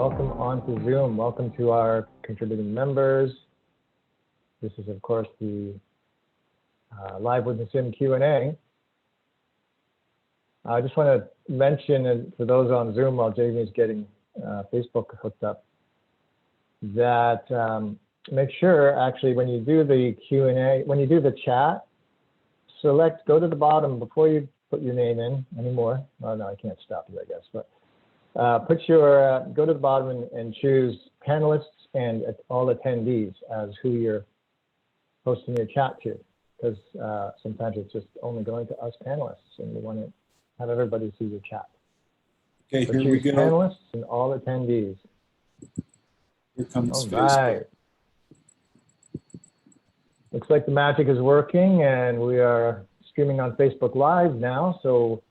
welcome onto Zoom. Welcome to our contributing members. This is, of course, the Live with Nassim Q&A. I just want to mention, and for those on Zoom while Jamie's getting Facebook hooked up, that make sure actually when you do the Q&A, when you do the chat, go to the bottom before you put your name in anymore. Oh no, I can't stop you, I guess, but go to the bottom and choose panelists and all attendees as who you're posting your chat to, because sometimes it's just only going to us panelists, and we want to have everybody see your chat. Okay, So here we choose go. panelists and all attendees. Here comes All Facebook. right. Looks like the magic is working, and we are streaming on Facebook Live now. So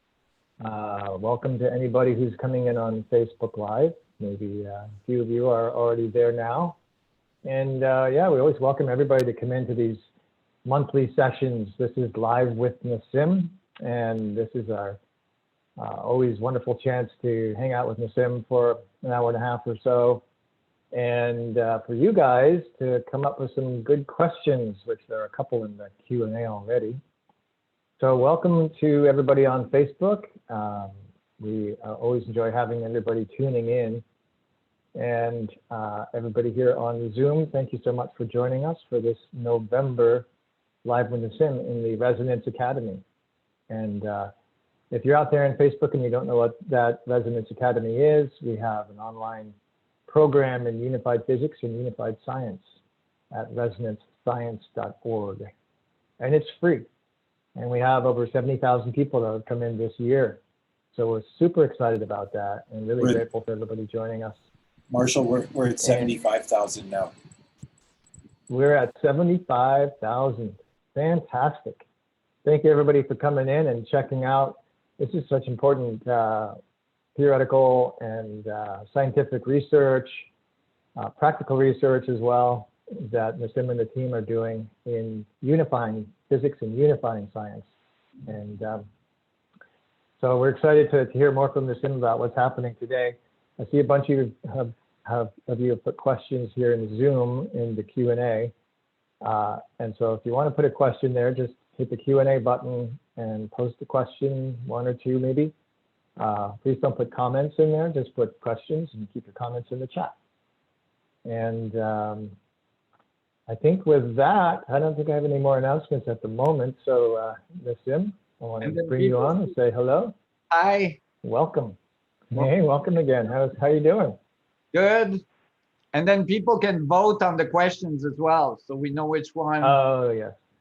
welcome to anybody who's coming in on Facebook Live. Maybe a few of you are already there now. And yeah, we always welcome everybody to come into these monthly sessions. This is Live with Nassim, and this is our always wonderful chance to hang out with Nassim for an hour and a half or so. And for you guys to come up with some good questions, which there are a couple in the Q&A already. So welcome to everybody on Facebook. We always enjoy having everybody tuning in. And everybody here on Zoom, thank you so much for joining us for this November Live with Nassim in the Resonance Academy. And if you're out there on Facebook and you don't know what that Resonance Academy is, we have an online program in Unified Physics and Unified Science at resonancescience.org. And it's free. And we have over 70,000 people that have come in this year. So we're super excited about that and really grateful for everybody joining us. Marshall, we're at 75,000 now. We're at 75,000. Fantastic. Thank you everybody for coming in and checking out. This is such important theoretical and scientific research, practical research as well, that Nassim and the team are doing in unifying physics and unifying science. And so we're excited to hear more from Nassim about what's happening today. I see a bunch of you have put questions here in Zoom in the Q&A. And so if you want to put a question there, just hit the Q&A button and post a question, one or two maybe. Please don't put comments in there, just put questions and keep your comments in the chat. And I think with that, I don't think I have any more announcements at the moment. So Nassim, I want to bring you on and say hello. Hi. Welcome. Hey, welcome again. How you doing? Good. And then people can vote on the questions as well, so we know which one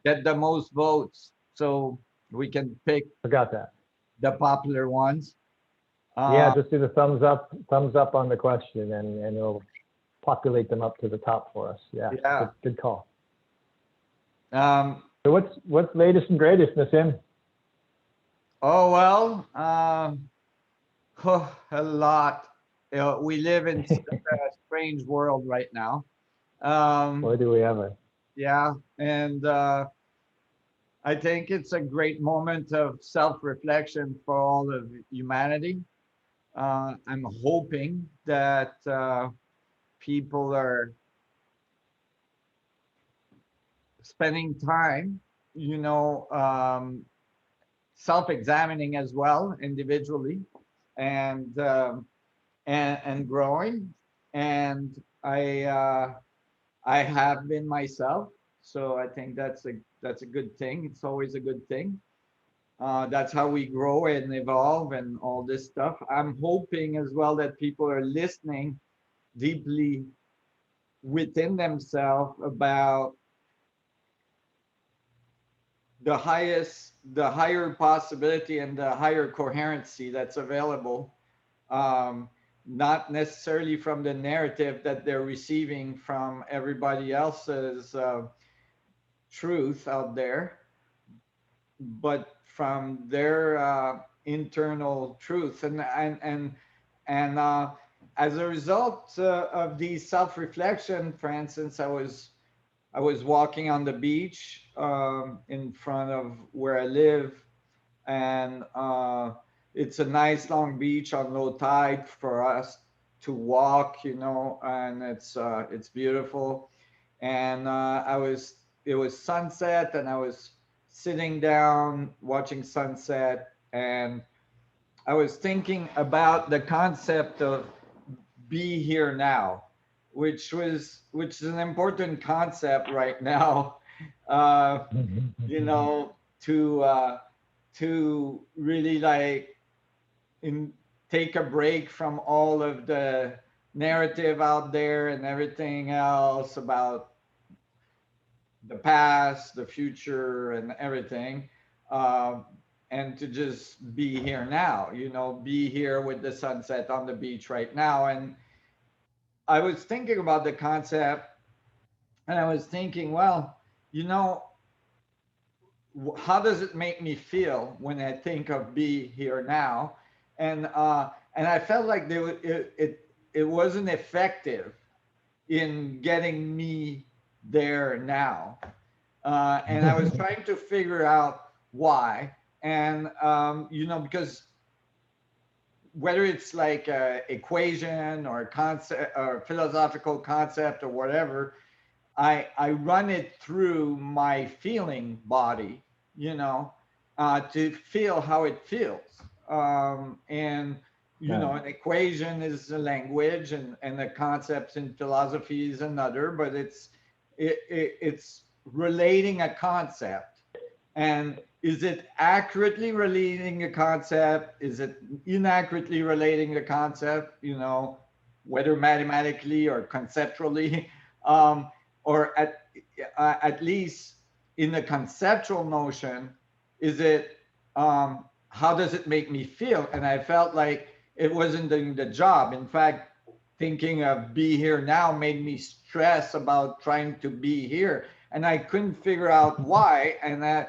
get the most votes, so we can pick. Forgot that. The popular ones. Yeah, just do the thumbs up on the question, and it'll populate them up to the top for us. Yeah. Good call. So what's latest and greatest, Nassim? Oh well, a lot. We live in such a strange world right now. Boy, do we ever. Yeah, and I think it's a great moment of self-reflection for all of humanity. I'm hoping that people are spending time, self-examining as well individually, and growing. And I have been myself, so I think that's a good thing. It's always a good thing. That's how we grow and evolve and all this stuff. I'm hoping as well that people are listening deeply within themselves about the higher possibility and the higher coherency that's available, not necessarily from the narrative that they're receiving from everybody else's truth out there, but from their internal truth. And as a result of these self-reflection, for instance, I was walking on the beach in front of where I live, and it's a nice long beach on low tide for us to walk, you know, and it's beautiful. And it was sunset, and I was sitting down watching sunset, and I was thinking about the concept of be here now, which is an important concept right now. You know, to really like in take a break from all of the narrative out there and everything else about the past, the future, and everything, um, and to just be here now. You know, be here with the sunset on the beach right now. And I was thinking about the concept, and I was thinking, well, you know, how does it make me feel when I think of be here now? And I felt like it wasn't effective in getting me there now. And I was trying to figure out why. And you know, because whether it's like a equation or a concept or philosophical concept or whatever, I run it through my feeling body, you know, to feel how it feels. And you know, an equation is a language, and the concepts in philosophy is another, but it's relating a concept. And is it accurately relating a concept? Is it inaccurately relating a concept? You know, whether mathematically or conceptually, or at least in the conceptual notion, is it how does it make me feel? And I felt like it wasn't doing the job. In fact, thinking of be here now made me stress about trying to be here, and I couldn't figure out why. And I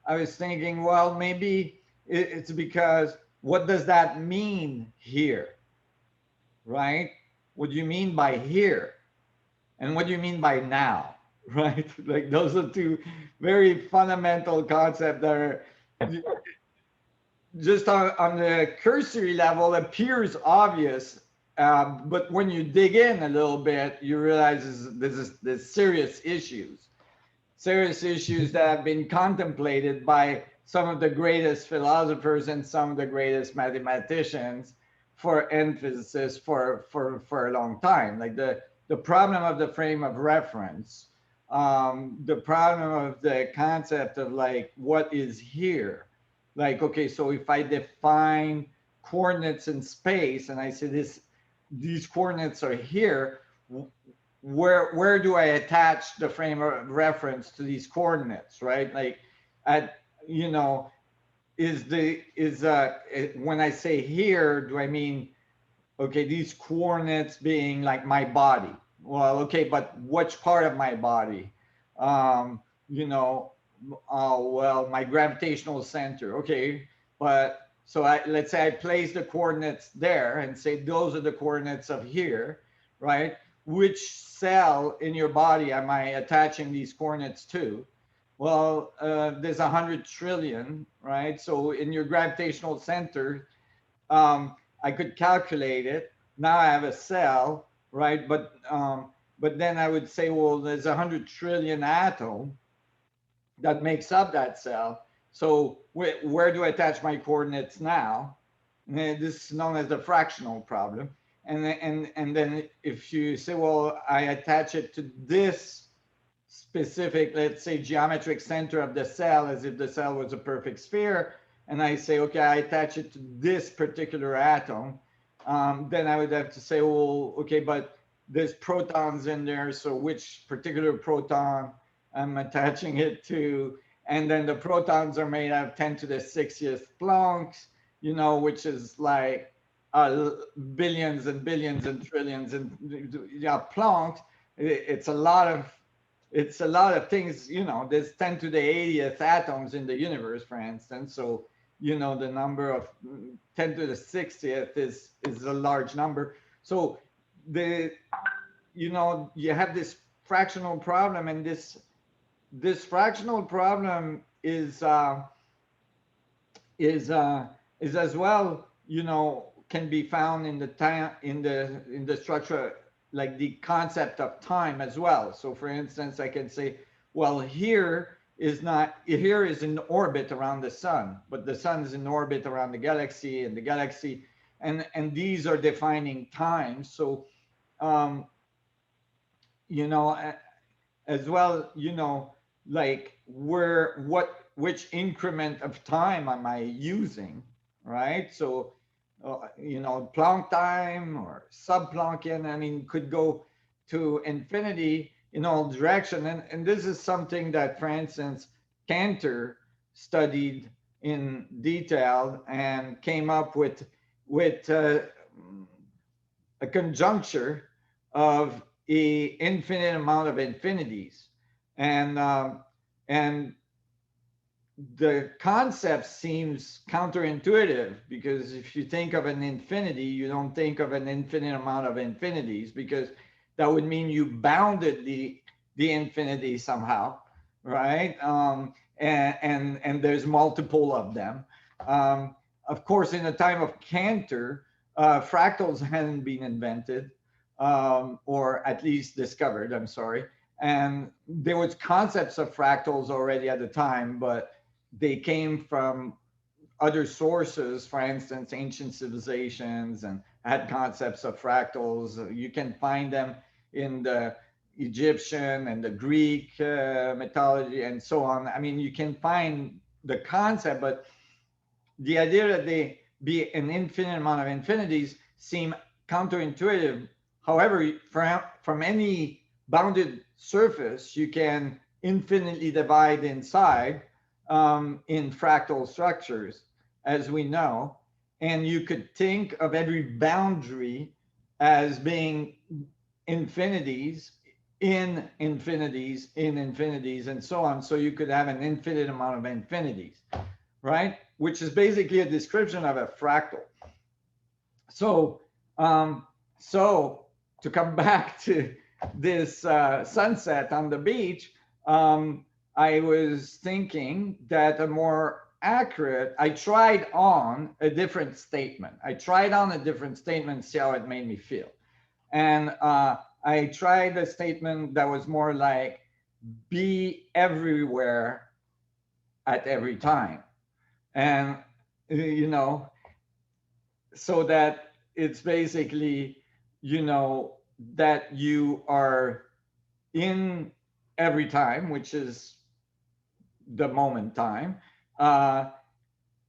was thinking, well, maybe it's because what does that mean here, right? What do you mean by here, and what do you mean by now, right? Like those are two very fundamental concepts that are just on the cursory level appears obvious, but when you dig in a little bit, you realize there's serious issues that have been contemplated by some of the greatest philosophers and some of the greatest mathematicians and physicists for a long time. Like the problem of the frame of reference, the problem of the concept of like what is here. Like, okay, so if I define coordinates in space and I say these coordinates are here, where do I attach the frame of reference to these coordinates, right? Like at, you know, when I say here, do I mean, okay, these coordinates being like my body? Well, okay, but which part of my body? You know, well, my gravitational center. Okay, but so let's say I place the coordinates there and say those are the coordinates of here, right? Which cell in your body am I attaching these coordinates to? Well, there's 100 trillion, right? So in your gravitational center, I could calculate it. Now I have a cell, right? But then I would say, well, there's 100 trillion atom that makes up that cell. So where do I attach my coordinates now? And this is known as the fractional problem. And then if you say, well, I attach it to this specific, let's say, geometric center of the cell, as if the cell was a perfect sphere, and I say, okay, I attach it to this particular atom, then I would have to say, well, okay, but there's protons in there, so which particular proton I'm attaching it to? And then the protons are made out of 10 to the 60th Plancks, you know, which is like billions and billions and trillions and yeah, Planck. It's a lot of things, you know. There's 10 to the 80th atoms in the universe, for instance. So, you know, the number of 10 to the 60th is a large number. So you know, you have this fractional problem, and this fractional problem is as well, you know, can be found in the time in the structure, like the concept of time as well. So for instance, I can say, well, here is in orbit around the sun, but the sun is in orbit around the galaxy, and the galaxy, and these are defining times. So um, you know, as well, like which increment of time am I using, right? So Planck time or sub-Planckian, I mean, could go to infinity in all direction. And this is something that, for instance, Cantor studied in detail and came up with a conjuncture of a infinite amount of infinities. And the concept seems counterintuitive, because if you think of an infinity, you don't think of an infinite amount of infinities, because that would mean you bounded the infinity somehow, right? And there's multiple of them. Of course, in the time of Cantor, fractals hadn't been invented, or at least discovered, I'm sorry. And there was concepts of fractals already at the time, but they came from other sources. For instance, ancient civilizations and had concepts of fractals. You can find them in the Egyptian and the Greek mythology and so on. I mean, you can find the concept, but the idea that they be an infinite amount of infinities seem counterintuitive. However, from any bounded surface, you can infinitely divide inside in fractal structures, as we know. And you could think of every boundary as being infinities in infinities in infinities and so on. So you could have an infinite amount of infinities, right? Which is basically a description of a fractal. So, so to come back to this sunset on the beach, I was thinking that a more accurate, I tried on a different statement. See how it made me feel. And I tried a statement that was more like, be everywhere at every time. And, so that it's basically, that you are in every time, which is the moment time,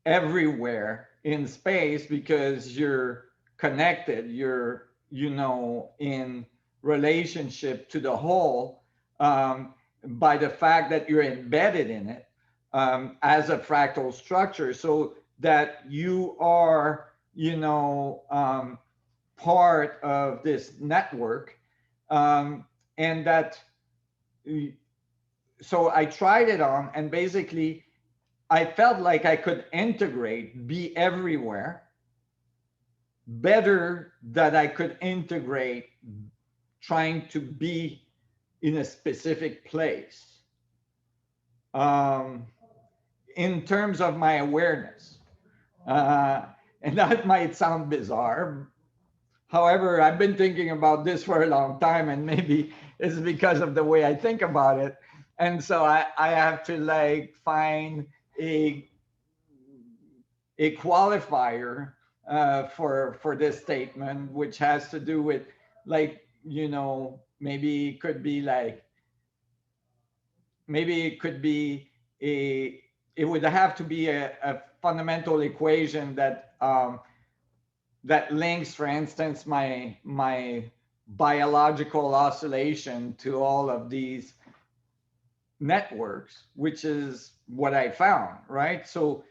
everywhere in space, because you're connected, you're, in relationship to the whole, by the fact that you're embedded in it as a fractal structure, so that you are, part of this network. And that, so I tried it on, and basically I felt like I could integrate, be everywhere, better than I could integrate trying to be in a specific place. In terms of my awareness. And that might sound bizarre. However, I've been thinking about this for a long time, and maybe it's because of the way I think about it. And so I have to like find a qualifier for this statement, which has to do with, like, maybe it could be like, it would have to be a fundamental equation that that links, for instance, my biological oscillation to all of these networks, which is what I found, right? So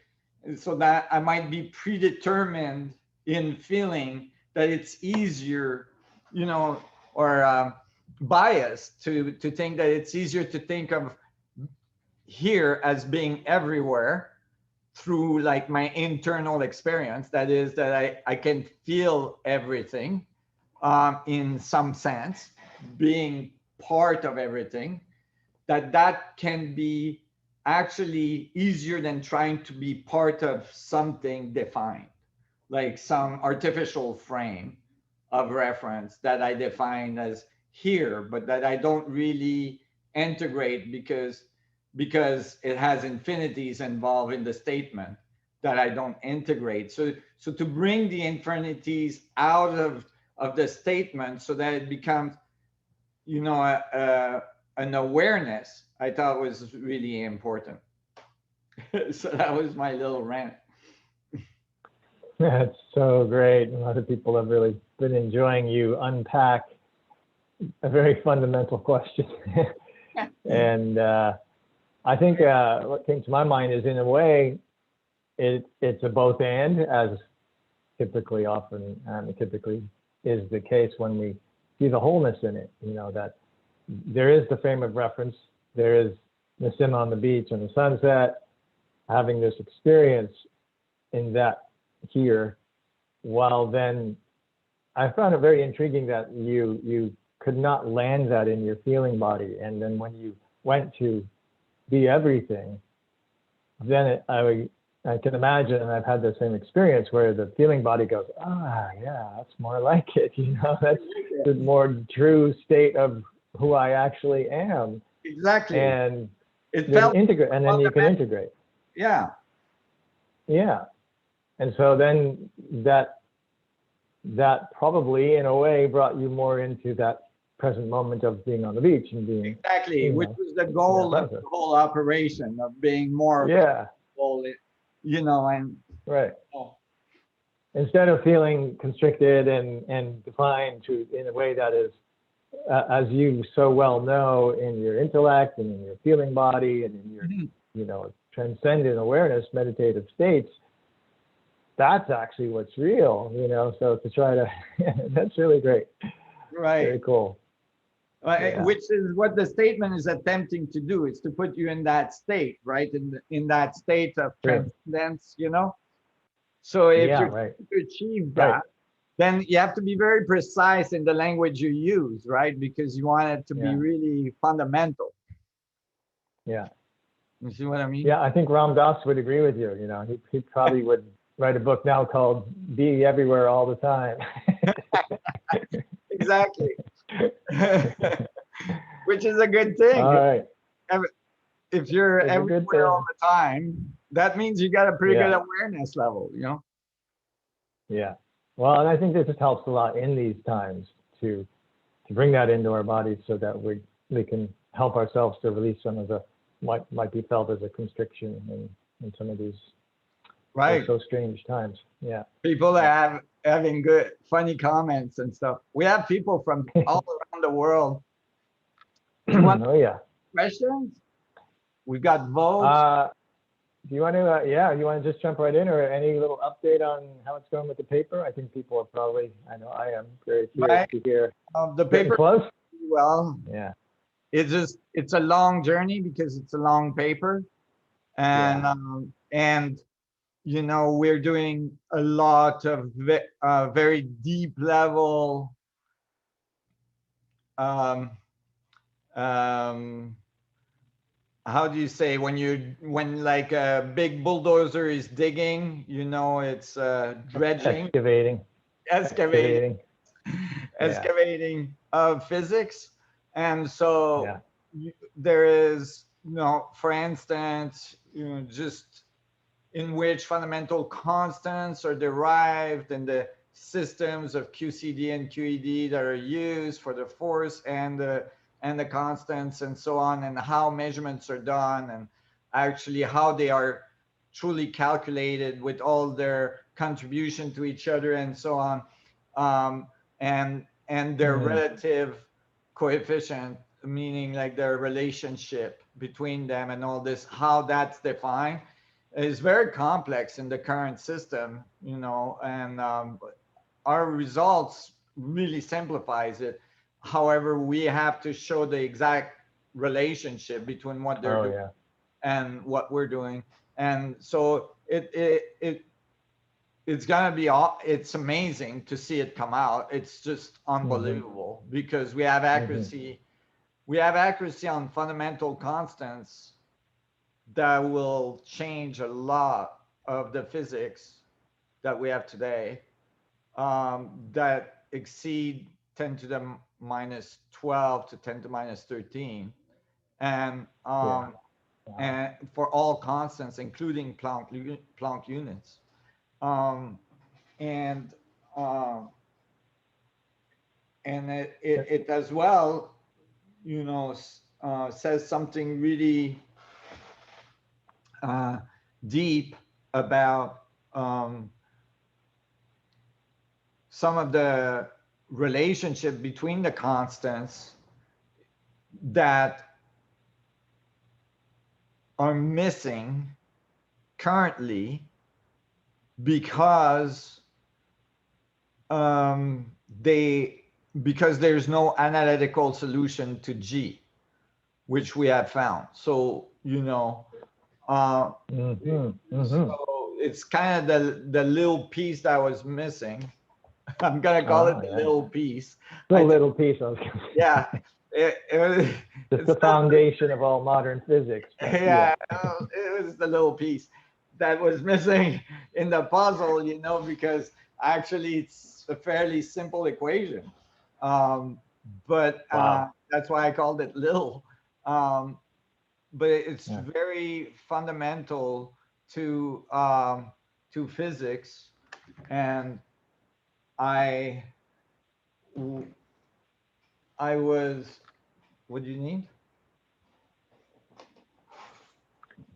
that I might be predetermined in feeling that it's easier, or biased to think that it's easier to think of here as being everywhere through like my internal experience. That is, that I can feel everything in some sense, being part of everything, that can be actually easier than trying to be part of something defined, like some artificial frame of reference that I define as here, but that I don't really integrate because it has infinities involved in the statement that I don't integrate. So to bring the infinities out of the statement so that it becomes, you know, an awareness, I thought was really important. So that was my little rant. That's so great. A lot of people have really been enjoying you unpack a very fundamental question. And I think what came to my mind is, in a way, it's a both and, as typically is the case when we see the wholeness in it. You know, that there is the frame of reference, there is Nassim on the beach and the sunset, having this experience in that here, while then I found it very intriguing that you could not land that in your feeling body, and then when you went to be everything, then I can imagine, and I've had the same experience where the feeling body goes, yeah, that's more like it, you know, that's the more true state of who I actually am. Exactly. And it then felt integrate, and then you can integrate. Yeah. Yeah. And so then that probably in a way brought you more into that present moment of being on the beach and being, exactly, which was the goal of the whole operation, of being more comfortable, you know, and right. Instead of feeling constricted and defined in a way that is, as you so well know, in your intellect and in your feeling body and in your, you know, transcendent awareness, meditative states, that's actually what's real, you know. So to try to, that's really great. Right. Very cool. Which is what the statement is attempting to do, is to put you in that state, right? In that state of transcendence, you know. So if you're trying to achieve that, then you have to be very precise in the language you use, right? Because you want it to be really fundamental. Yeah. You see what I mean? Yeah, I think Ram Dass would agree with you. You know, he probably would write a book now called "Be Everywhere All the Time." Exactly. Which is a good thing. All right. If you're everywhere all the time, that means you got a pretty good awareness level, you know? Yeah. Well, and I think this just helps a lot in these times to bring that into our bodies so that we can help ourselves to release some of the might be felt as a constriction in some of these so strange times. Yeah. People are having good, funny comments and stuff. We have people from all around the world. Do you want questions? We've got votes. Do you want to, you want to just jump right in, or any little update on how it's going with the paper? I think people are probably, I know I am very curious to hear. The paper, close? Well, yeah. It's a long journey because it's a long paper. And, and you know, we're doing a lot of very deep level how do you say, when like a big bulldozer is digging, you know, it's dredging, excavating of physics. And so there is, you know, for instance, you know, just in which fundamental constants are derived in the systems of QCD and QED that are used for the force and the constants and so on, and how measurements are done, and actually how they are truly calculated with all their contribution to each other and so on, and their relative coefficient, meaning like their relationship between them and all this, how that's defined is very complex in the current system, you know, and our results really simplifies it. However, we have to show the exact relationship between what they're doing and what we're doing. And so it's gonna be, it's amazing to see it come out. It's just unbelievable because we have accuracy. We have accuracy on fundamental constants that will change a lot of the physics that we have today that exceed 10 to the minus 12 to 10 to minus 13. And Yeah. and for all constants, including Planck units. Um, and uh, and it as well, you know, says something really deep about some of the relationship between the constants that are missing currently because they because there's no analytical solution to G, which we have found. So you know, so it's kind of the little piece that was missing. I'm gonna call it the Yeah. little piece. The little piece I was gonna say. Yeah, it's the foundation of all modern physics. Yeah, it was the little piece that was missing in the puzzle, you know, because actually it's a fairly simple equation. But Wow. that's why I called it little. But it's Yeah. very fundamental to physics, and I I was. What do you need?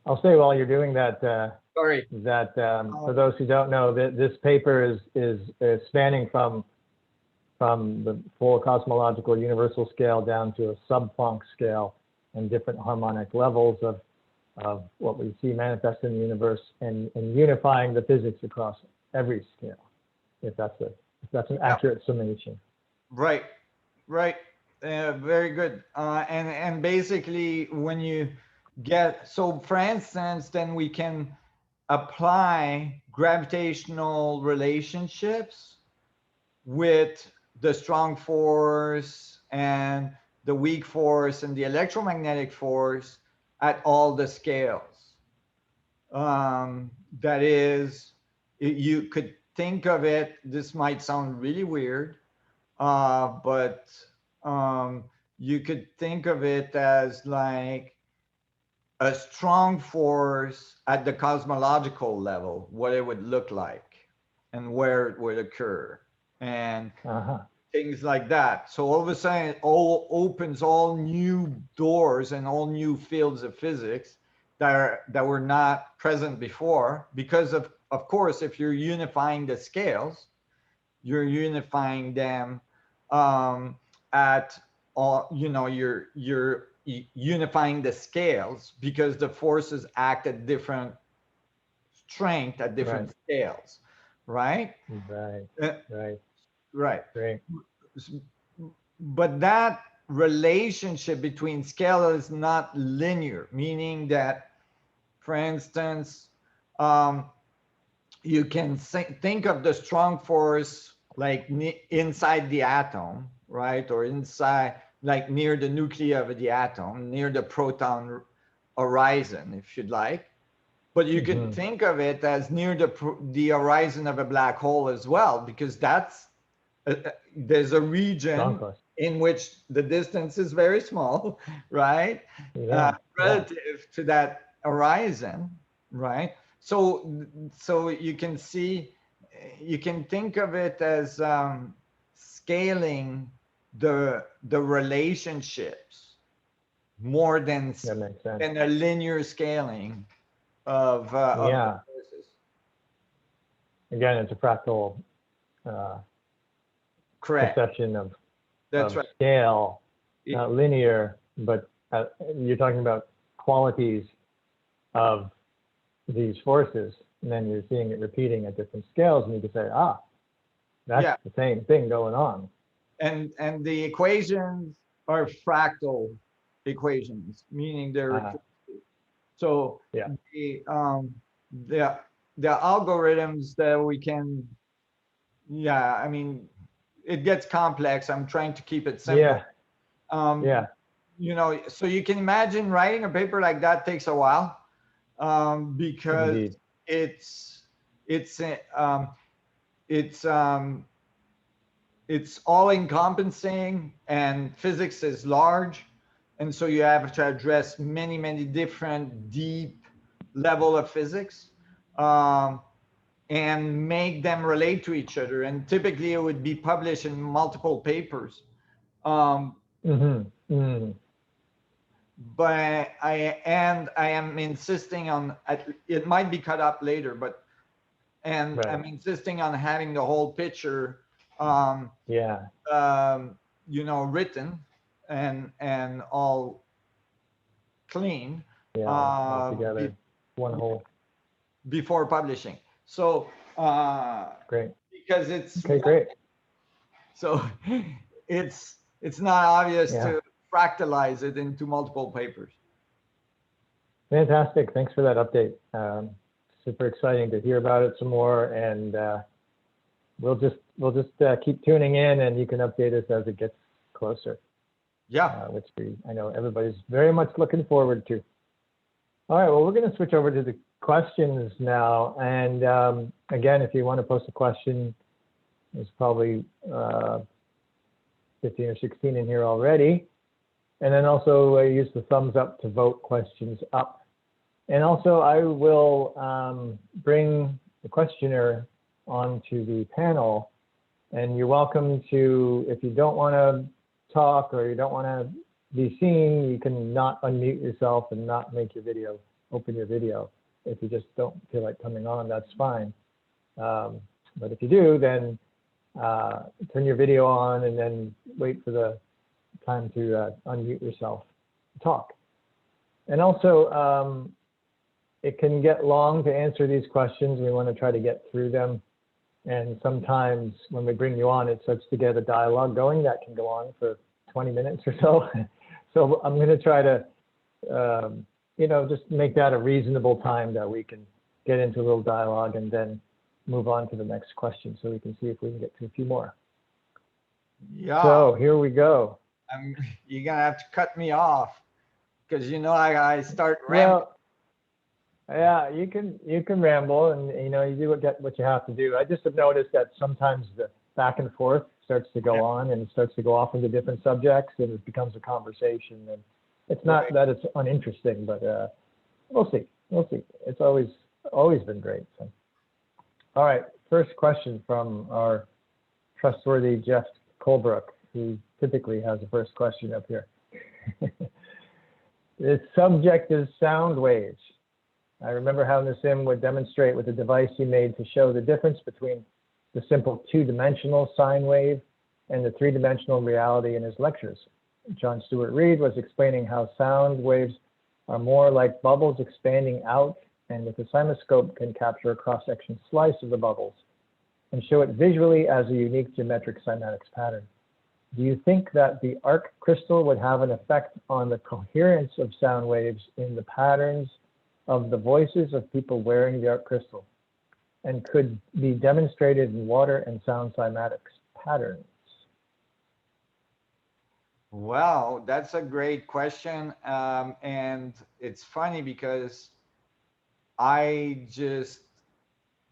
I'll say while you're doing that, Sorry. that for those who don't know, that this paper is spanning from the full cosmological universal scale down to a sub-Planck scale and different harmonic levels of what we see manifest in the universe, and unifying the physics across every scale, if that's an accurate summation. Right, right. Very good. And basically, when you get, so for instance, then we can apply gravitational relationships with the strong force and the weak force and the electromagnetic force at all the scales. That is, you could think of it, this might sound really weird, but you could think of it as like a strong force at the cosmological level, what it would look like and where it would occur, and things like that. So all of a sudden, it all opens all new doors and all new fields of physics that were not present before, because of course, if you're unifying the scales, you're unifying them at all, you know, you're unifying the scales because the forces act at different strength at different scales, right? Right. Right. But that relationship between scale is not linear, meaning that, for instance, you can think of the strong force like inside the atom, right? Or inside, like near the nuclei of the atom, near the proton horizon, if you'd like. But you could think of it as near the horizon of a black hole as well, because that's there's a region in which the distance is very small, right? Relative to that horizon, right? So you can see, you can think of it as scaling the relationships more than a linear scaling of the forces. Again, it's a fractal perception of scale, not linear, but you're talking about qualities of these forces, and then you're seeing it repeating at different scales, and you can say, that's the same thing going on. And the equations are fractal equations, meaning they're so the algorithms that we can, I mean, it gets complex. I'm trying to keep it simple. You know, so you can imagine writing a paper like that takes a while, because it's it's um, it's all encompassing, and physics is large, and so you have to address many different deep level of physics, um, and make them relate to each other. And typically it would be published in multiple papers. um, but I am insisting on, it might be cut up later, but Right. I'm insisting on having the whole picture, um, Yeah. written and all clean, Yeah. All be, together. One whole. before publishing. So Great. because it's Okay, great. so it's not obvious Yeah. to fractalize it into multiple papers. Fantastic. Thanks for that update. Super exciting to hear about it some more, and we'll just keep tuning in, and you can update us as it gets closer. Yeah. Which I know everybody's very much looking forward to. All right. Well, we're going to switch over to the questions now, and again, if you want to post a question, there's probably 15 or 16 in here already. And then also use the thumbs up to vote questions up. And also I will bring the questioner onto the panel, and you're welcome to, if you don't want to talk or you don't want to be seen, you can not unmute yourself and not make your video, open your video. If you just don't feel like coming on, that's fine. But if you do, then turn your video on and then wait for the time to unmute yourself to talk. And also, it can get long to answer these questions. We want to try to get through them. And sometimes when we bring you on, it starts to get a dialogue going that can go on for 20 minutes or so. So I'm going to try to, just make that a reasonable time that we can get into a little dialogue and then move on to the next question, so we can see if we can get to a few more. Yeah. So here we go. You're gonna have to cut me off, because I start rambling. Well, yeah, you can ramble, and you do what you have to do. I just have noticed that sometimes the back and forth starts to go on and starts to go off into different subjects, and it becomes a conversation. And it's not that it's uninteresting, but we'll see. It's always been great. So. All right, first question from our trustworthy Jeff Colebrook, who typically has the first question up here. The subject is sound waves. I remember how Nassim would demonstrate with a device he made to show the difference between the simple two-dimensional sine wave and the three-dimensional reality in his lectures. John Stuart Reed was explaining how sound waves are more like bubbles expanding out, and with a simoscope can capture a cross-section slice of the bubbles and show it visually as a unique geometric cymatics pattern. Do you think that the arc crystal would have an effect on the coherence of sound waves in the patterns of the voices of people wearing the arc crystal, and could be demonstrated in water and sound cymatics patterns? Well, that's a great question. And it's funny because I just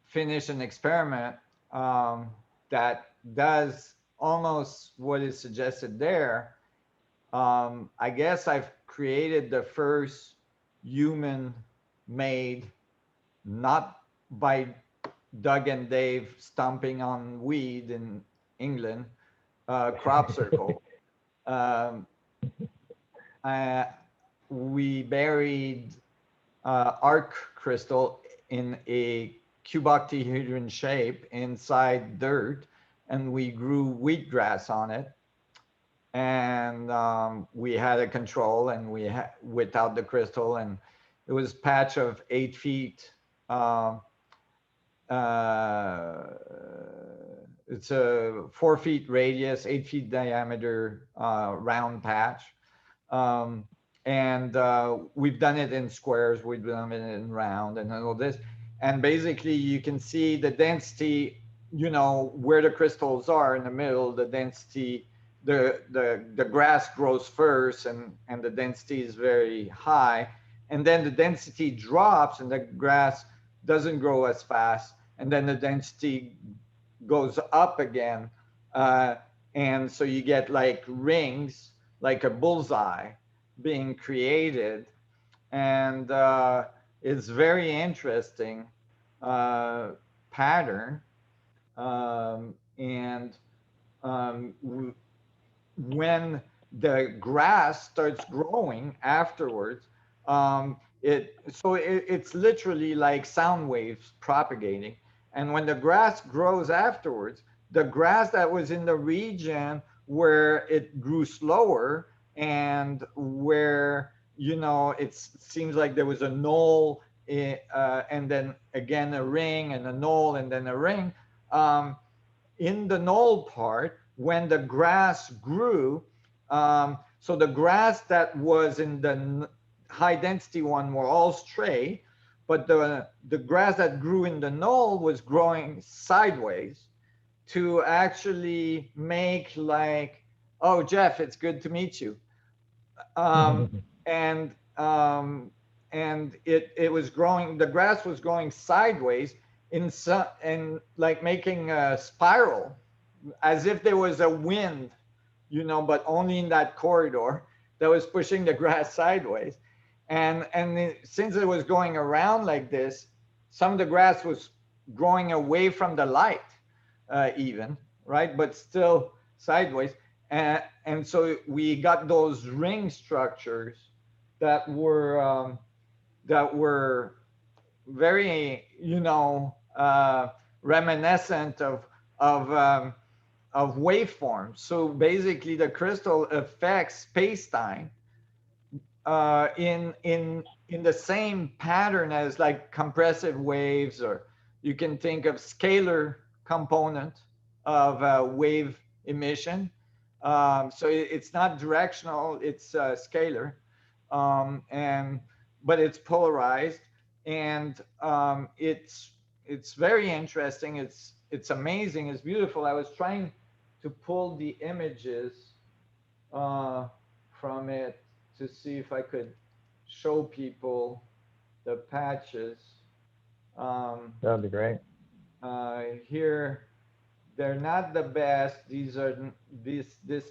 finished an experiment that does almost what is suggested there. I guess I've created the first human-made, not by Doug and Dave stomping on weed in England, crop circle. We buried arc crystal in a cube octahedron shape inside dirt, and we grew wheatgrass on it. And we had a control, and without the crystal, and it was a patch of 8 feet. It's a 4 feet radius, 8 feet diameter round patch. And we've done it in squares, we've done it in round and all this. And basically you can see the density, where the crystals are in the middle, the density, the grass grows first, and the density is very high. And then the density drops and the grass doesn't grow as fast. and then the density goes up again. Uh, and so you get like rings, like a bullseye being created. And it's very interesting pattern. And when the grass starts growing afterwards, it's literally like sound waves propagating. And when the grass grows afterwards, the grass that was in the region where it grew slower and where it seems like there was a knoll, and then again a ring and a knoll and then a ring. In the knoll part, when the grass grew, so the grass that was in the high density one were all straight, but the grass that grew in the knoll was growing sideways to actually make like, oh, Jeff, it's good to meet you. And it was growing, the grass was growing sideways and like making a spiral, as if there was a wind, but only in that corridor that was pushing the grass sideways. And since it was going around like this, some of the grass was growing away from the light, even, right? But still sideways. And so we got those ring structures that were very, reminiscent of waveforms. So basically, the crystal affects space-time in the same pattern as like compressive waves, or you can think of scalar component of wave emission. So it's not directional; it's scalar, but it's polarized, and it's very interesting. It's amazing. It's beautiful. I was trying to pull the images from it to see if I could show people the patches. That'd be great. Here, they're not the best. These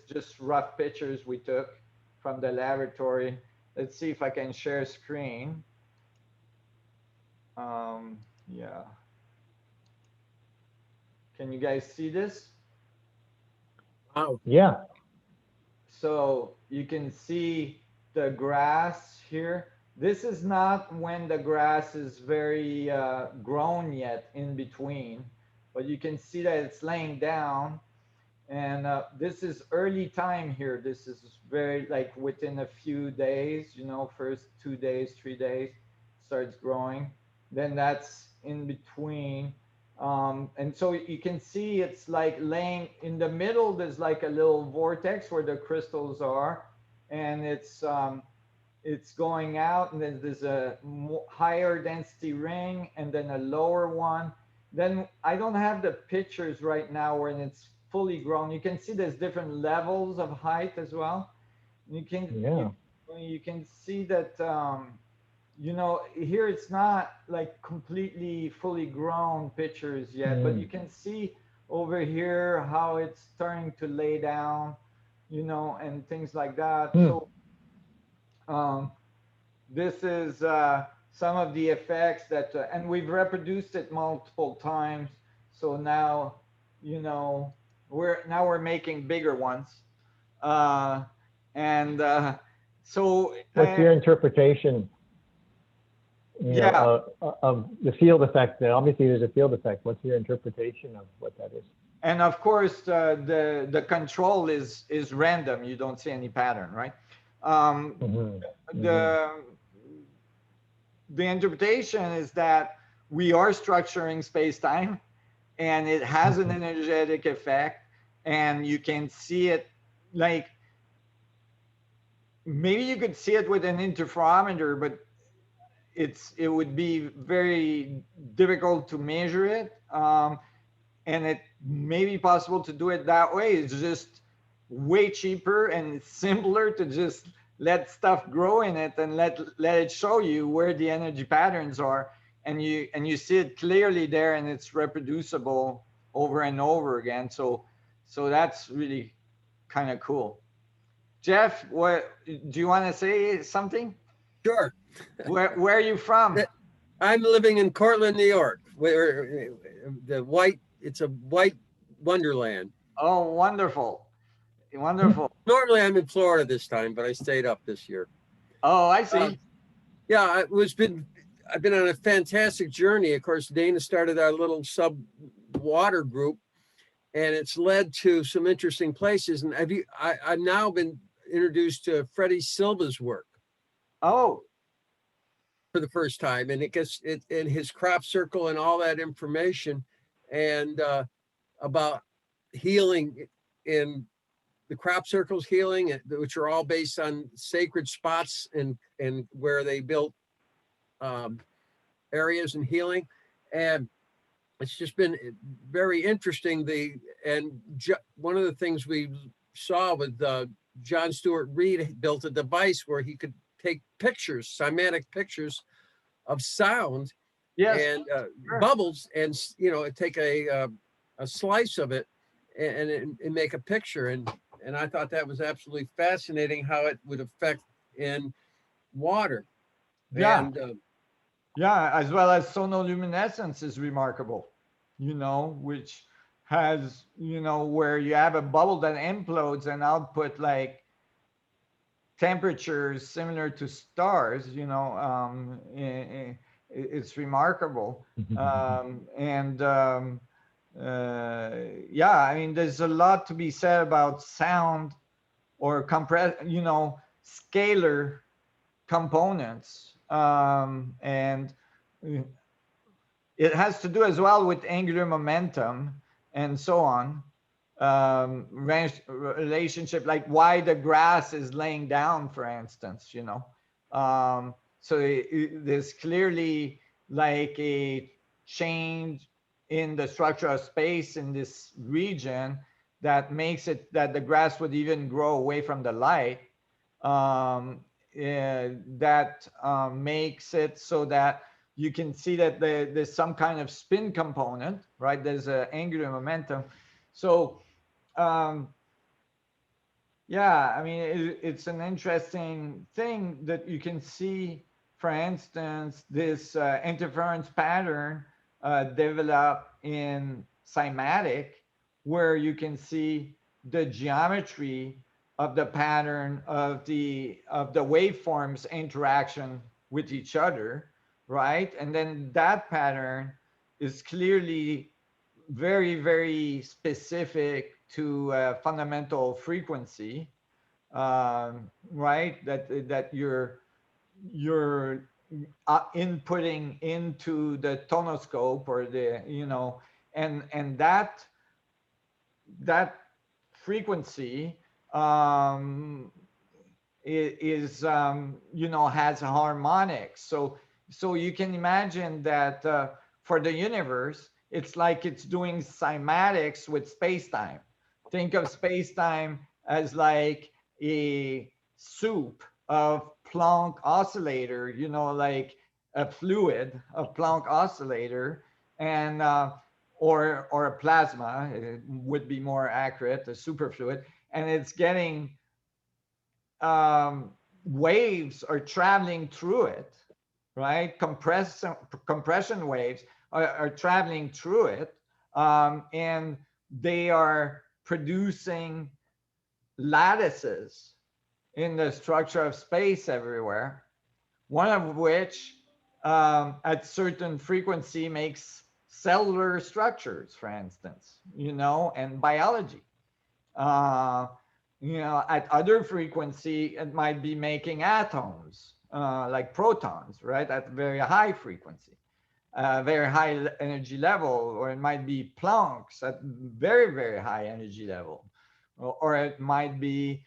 just rough pictures we took from the laboratory. Let's see if I can share screen. Yeah. Can you guys see this? Wow. Yeah. So you can see the grass here. This is not when the grass is very grown yet in between, but you can see that it's laying down. And this is early time here. This is very like within a few days, first 2 days, 3 days, starts growing. Then that's in between. And so you can see it's like laying in the middle. There's like a little vortex where the crystals are, and it's going out, and then there's a higher density ring and then a lower one. Then I don't have the pictures right now when it's fully grown. You can see there's different levels of height as well. You can see that here it's not like completely fully grown pictures yet, but you can see over here how it's starting to lay down, and things like that. So this is some of the effects that, and we've reproduced it multiple times. So now, we're making bigger ones. So what's your interpretation? Of the field effect. Obviously, there's a field effect. What's your interpretation of what that is? And of course, the control is random. You don't see any pattern, right? The interpretation is that we are structuring space-time, and it has an energetic effect, and you can see it like, maybe you could see it with an interferometer, but it would be very difficult to measure it. And it may be possible to do it that way. It's just way cheaper and it's simpler to just let stuff grow in it and let it show you where the energy patterns are and you see it clearly there, and it's reproducible over and over again. So that's really kind of cool. Jeff, what do you want to say something? Sure. Where are you from? I'm living in Cortland, New York, where it's a white wonderland. Oh, wonderful. Wonderful. Normally I'm in Florida this time, but I stayed up this year. Oh, I Uh, see. yeah, I've been on a fantastic journey. Of course, Dana started our little sub water group, and it's led to some interesting places. And I've now been introduced to Freddie Silva's work Oh, for the first time, and it gets it in his crop circle and all that information, and about healing in the crop circles healing, which are all based on sacred spots and where they built um, areas and healing, and it's just been very interesting. One of the things we saw with John Stewart Reed built a device where he could take pictures, cymatic pictures of sound yes. and Sure. bubbles, and take a slice of it and make a picture. And I thought that was absolutely fascinating how it would affect in water. Yeah. And Yeah, as well as sonoluminescence is remarkable, which has, where you have a bubble that implodes and output like temperatures similar to stars, it's remarkable. And yeah, I mean, there's a lot to be said about sound or scalar components. And it has to do as well with angular momentum and so on. Relationship, like why the grass is laying down, for instance, so there's clearly like a change in the structure of space in this region that makes it that the grass would even grow away from the light. That makes it so that you can see that there's some kind of spin component, right? There's an angular momentum. So, yeah, I mean, it's an interesting thing that you can see, for instance, this interference pattern develop in cymatic, where you can see the geometry of the pattern of the waveforms interaction with each other, right? And then that pattern is clearly very, very specific to fundamental frequency, right? That you're inputting into the tonoscope or and that frequency is has harmonics. So you can imagine that for the universe, it's like it's doing cymatics with space-time. Think of space-time as like a soup of Planck oscillator, like a fluid of Planck oscillator, and or a plasma, it would be more accurate, a superfluid, and it's getting waves are traveling through it, right? Compression waves are traveling through it, and they are producing lattices in the structure of space everywhere, one of which at certain frequency makes cellular structures, for instance, and biology. Uh, at other frequency, it might be making atoms, like protons, right? At very high frequency, very high energy level, or it might be Plancks at very, very high energy level, or it might be,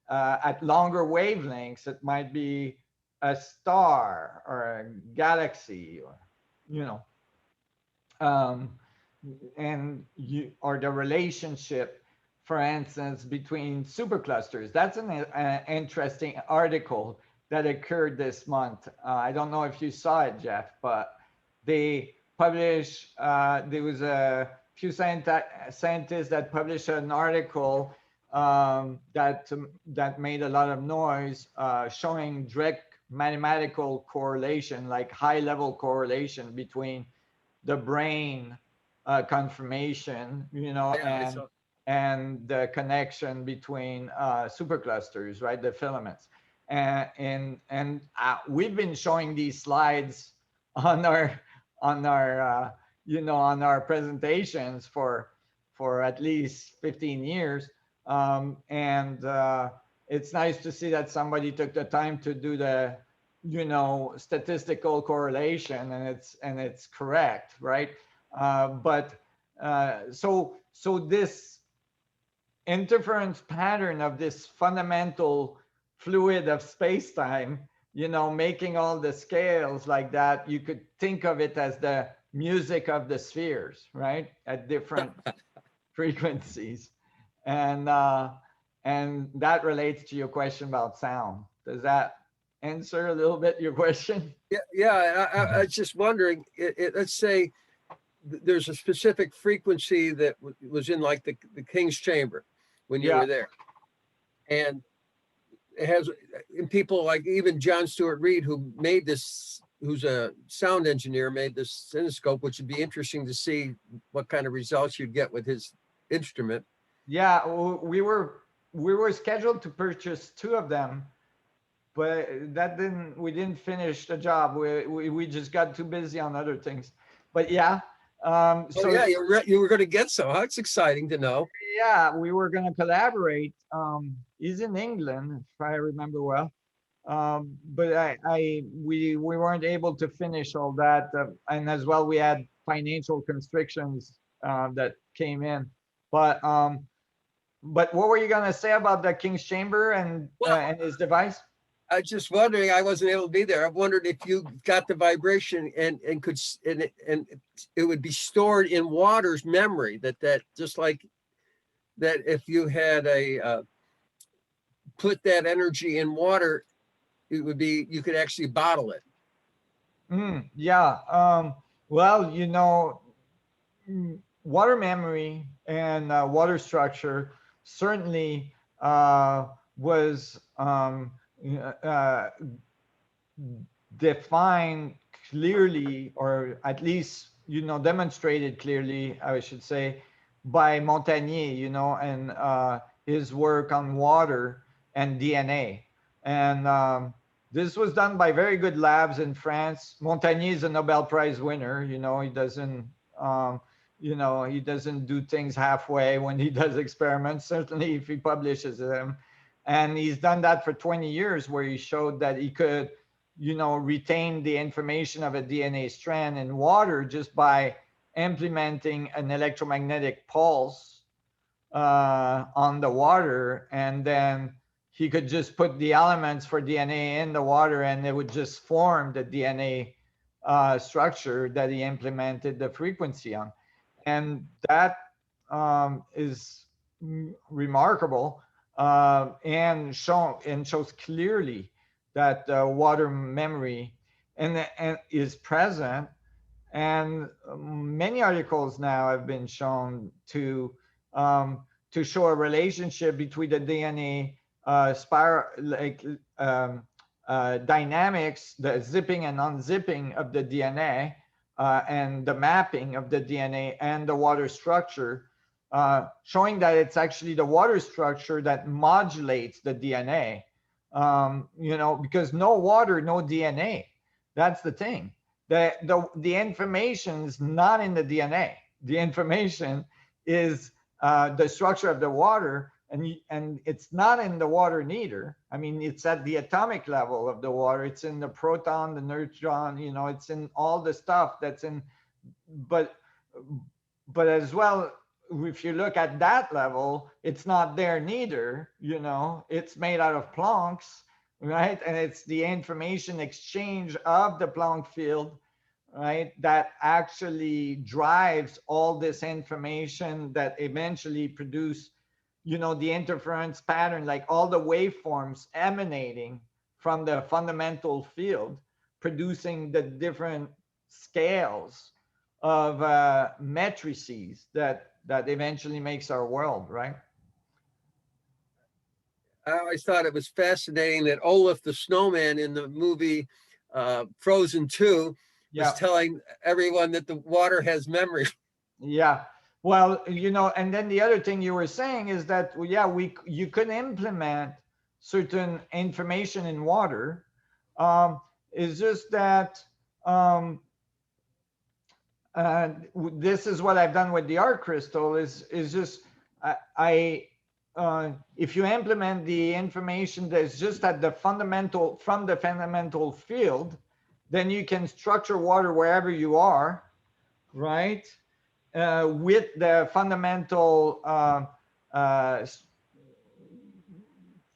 at longer wavelengths, it might be a star or a galaxy, or, um, or the relationship, for instance, between superclusters. That's an interesting article that occurred this month. I don't know if you saw it, Jeff, but they published, there was a few scientists that published an article that made a lot of noise, showing direct mathematical correlation, like high level correlation between the brain conformation, and the connection between superclusters, right? The filaments. And we've been showing these slides on our on our presentations for at least 15 years. It's nice to see that somebody took the time to do the statistical correlation, and it's correct, right? So this interference pattern of this fundamental fluid of space-time, making all the scales like that, you could think of it as the music of the spheres, right? At different frequencies. And that relates to your question about sound. Does that answer a little bit your question? Yeah. I was just wondering, let's say there's a specific frequency that was in like the King's Chamber when you were there. And it has, and people like even John Stewart Reed, who made this, who's a sound engineer, made this cinescope, which would be interesting to see what kind of results you'd get with his instrument. Yeah, we were scheduled to purchase 2 of them, but we didn't finish the job. We just got too busy on other things. But yeah. So yeah, you were going to get some. Huh? It's exciting to know. Yeah, we were going to collaborate. He's in England, if I remember well. But we weren't able to finish all that, and as well we had financial constrictions that came in. But what were you going to say about the King's Chamber and his device? I was just wondering, I wasn't able to be there. I wondered if you got the vibration and it would be stored in water's memory, that just like that, if you had put that energy in water, it would be, you could actually bottle it. Yeah. Well, water memory and water structure certainly was defined clearly, or at least demonstrated clearly, I should say, by Montagnier, and his work on water and DNA. And this was done by very good labs in France. Montagnier is a Nobel Prize winner. He doesn't he doesn't do things halfway when he does experiments, certainly if he publishes them. And he's done that for 20 years, where he showed that he could, retain the information of a DNA strand in water just by implementing an electromagnetic pulse on the water. And then he could just put the elements for DNA in the water, and it would just form the DNA structure that he implemented the frequency on. And that is remarkable. And shows clearly that water memory and is present. And many articles now have been shown to show a relationship between the DNA dynamics, the zipping and unzipping of the DNA, and the mapping of the DNA and the water structure. Showing that it's actually the water structure that modulates the DNA, because no water, no DNA. That's the thing. The information is not in the DNA. The information is the structure of the water, and it's not in the water neither. I mean, it's at the atomic level of the water. It's in the proton, the neutron. It's in all the stuff that's in. But as well, if you look at that level, it's not there neither. It's made out of Plancks, right? And it's the information exchange of the Planck field, right, that actually drives all this information that eventually produce, the interference pattern, like all the waveforms emanating from the fundamental field, producing the different scales of matrices that eventually makes our world, right? I always thought it was fascinating that Olaf the snowman in the movie Frozen 2 was Yeah. telling everyone that the water has memory. Yeah. Well, you know, and then the other thing you were saying is that, yeah, you could implement certain information in water. It's just that this is what I've done with the art crystal. Is just if you implement the information that's just at the fundamental from the fundamental field, then you can structure water wherever you are, right? With the fundamental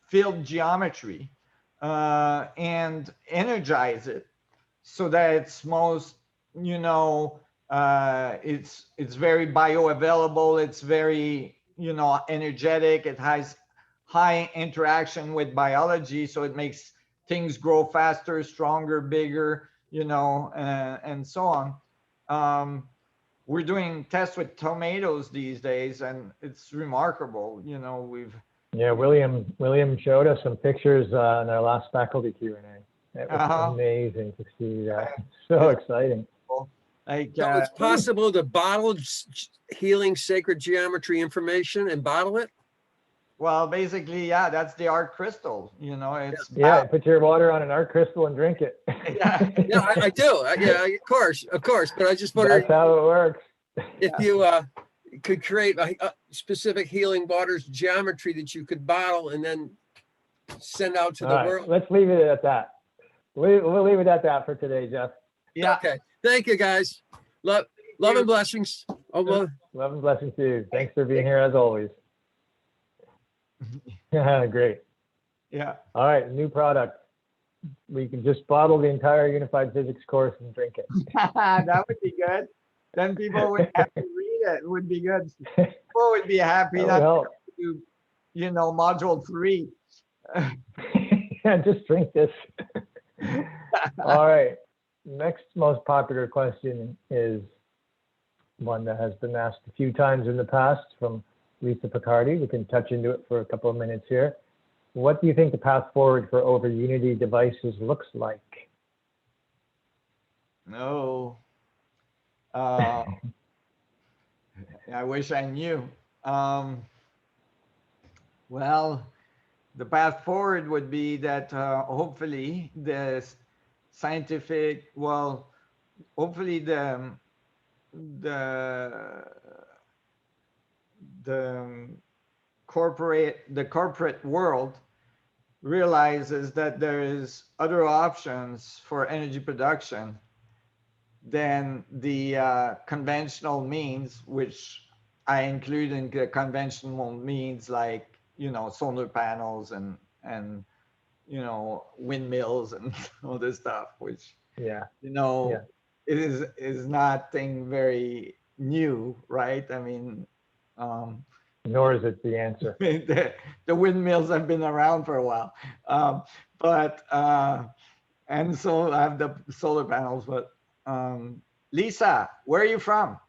field geometry and energize it so that it's most, you know, it's very bioavailable, it's very, you know, energetic, it has high interaction with biology, so it makes things grow faster, stronger, bigger, you know, and so on. We're doing tests with tomatoes these days, and it's remarkable. You know, Yeah, William showed us some pictures in our last faculty Q&A. It was amazing to see that. So exciting. Like, So it's possible to bottle healing sacred geometry information and bottle it? Well, basically, yeah, that's the art crystal. You know, it's put your water on an art crystal and drink it. Yeah, yeah, I do. Yeah, of course. But I just wondered that's how it works. If you could create a specific healing waters geometry that you could bottle and then send out to the world. Let's leave it at that. We'll leave it at that for today, Jeff. Yeah. Okay. Thank you, guys. Love and blessings. Oh, well. Love and blessings to you. Thanks for being here as always. Great. Yeah. All right, new product. We can just bottle the entire unified physics course and drink it. That would be good. Then people would have to read it. It would be good. People would be happy not to do, you know, module 3. Yeah, just drink this. All right. Next most popular question is one that has been asked a few times in the past from Lisa Picardi. We can touch into it for a couple of minutes here. What do you think the path forward for over Unity devices looks like? No. I wish I knew. Well, the path forward would be that hopefully the scientific, well, hopefully the corporate world realizes that there is other options for energy production than the conventional means, which I include in the conventional means like, you know, solar panels and you know, windmills and all this stuff, which, you know, it is nothing very new, right? I mean, nor is it the answer. The windmills have been around for a while, and so I have the solar panels. But Lisa, where are you from?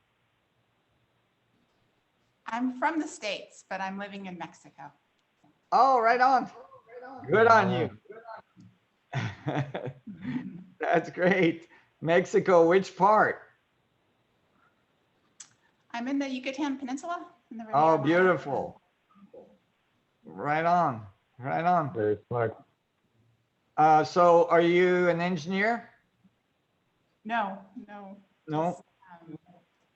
I'm from the States, but I'm living in Mexico. Oh, right on. Good on you. That's great. Mexico, which part? I'm in the Yucatan Peninsula. In the Oh, beautiful. Right on. Right on. Very smart. So are you an engineer? No. No. Just,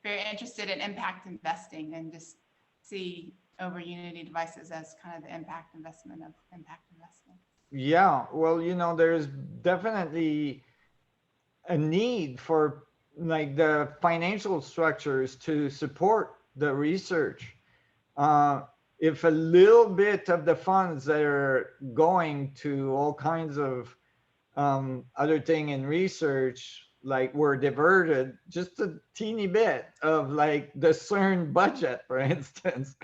very interested in impact investing and just see over Unity devices as kind of the impact investment of impact investment. Yeah, well, you know, there's definitely a need for like the financial structures to support the research. If a little bit of the funds that are going to all kinds of other thing in research, like were diverted just a teeny bit of like the CERN budget, for instance,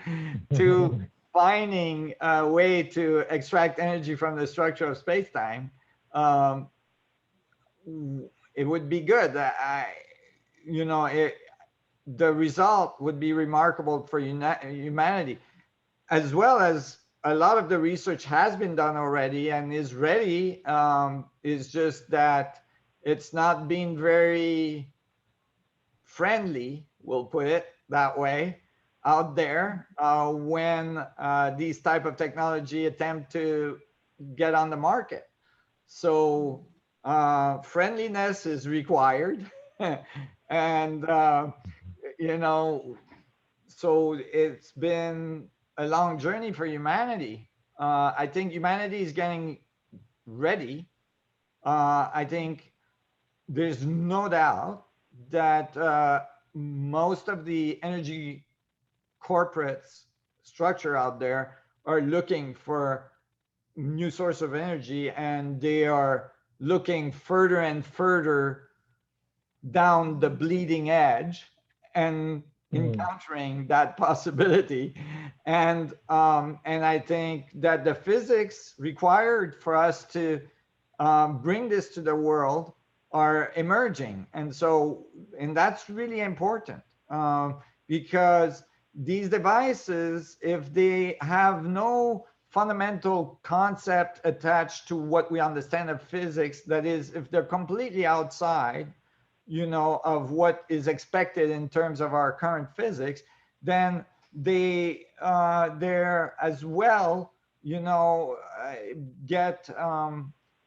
to finding a way to extract energy from the structure of space-time, um, it would be good. You know, the result would be remarkable for humanity, as well as a lot of the research has been done already and is ready. Is just that it's not being very friendly, we'll put it that way, out there when these type of technology attempt to get on the market. So friendliness is required. And you know, so it's been a long journey for humanity. I think humanity is getting ready. I think there's no doubt that most of the energy corporates structure out there are looking for new source of energy, and they are looking further and further down the bleeding edge and encountering that possibility. And I think that the physics required for us to bring this to the world are emerging. And that's really important because these devices, if they have no fundamental concept attached to what we understand of physics, that is, if they're completely outside, you know, of what is expected in terms of our current physics, then they're as well, you know, get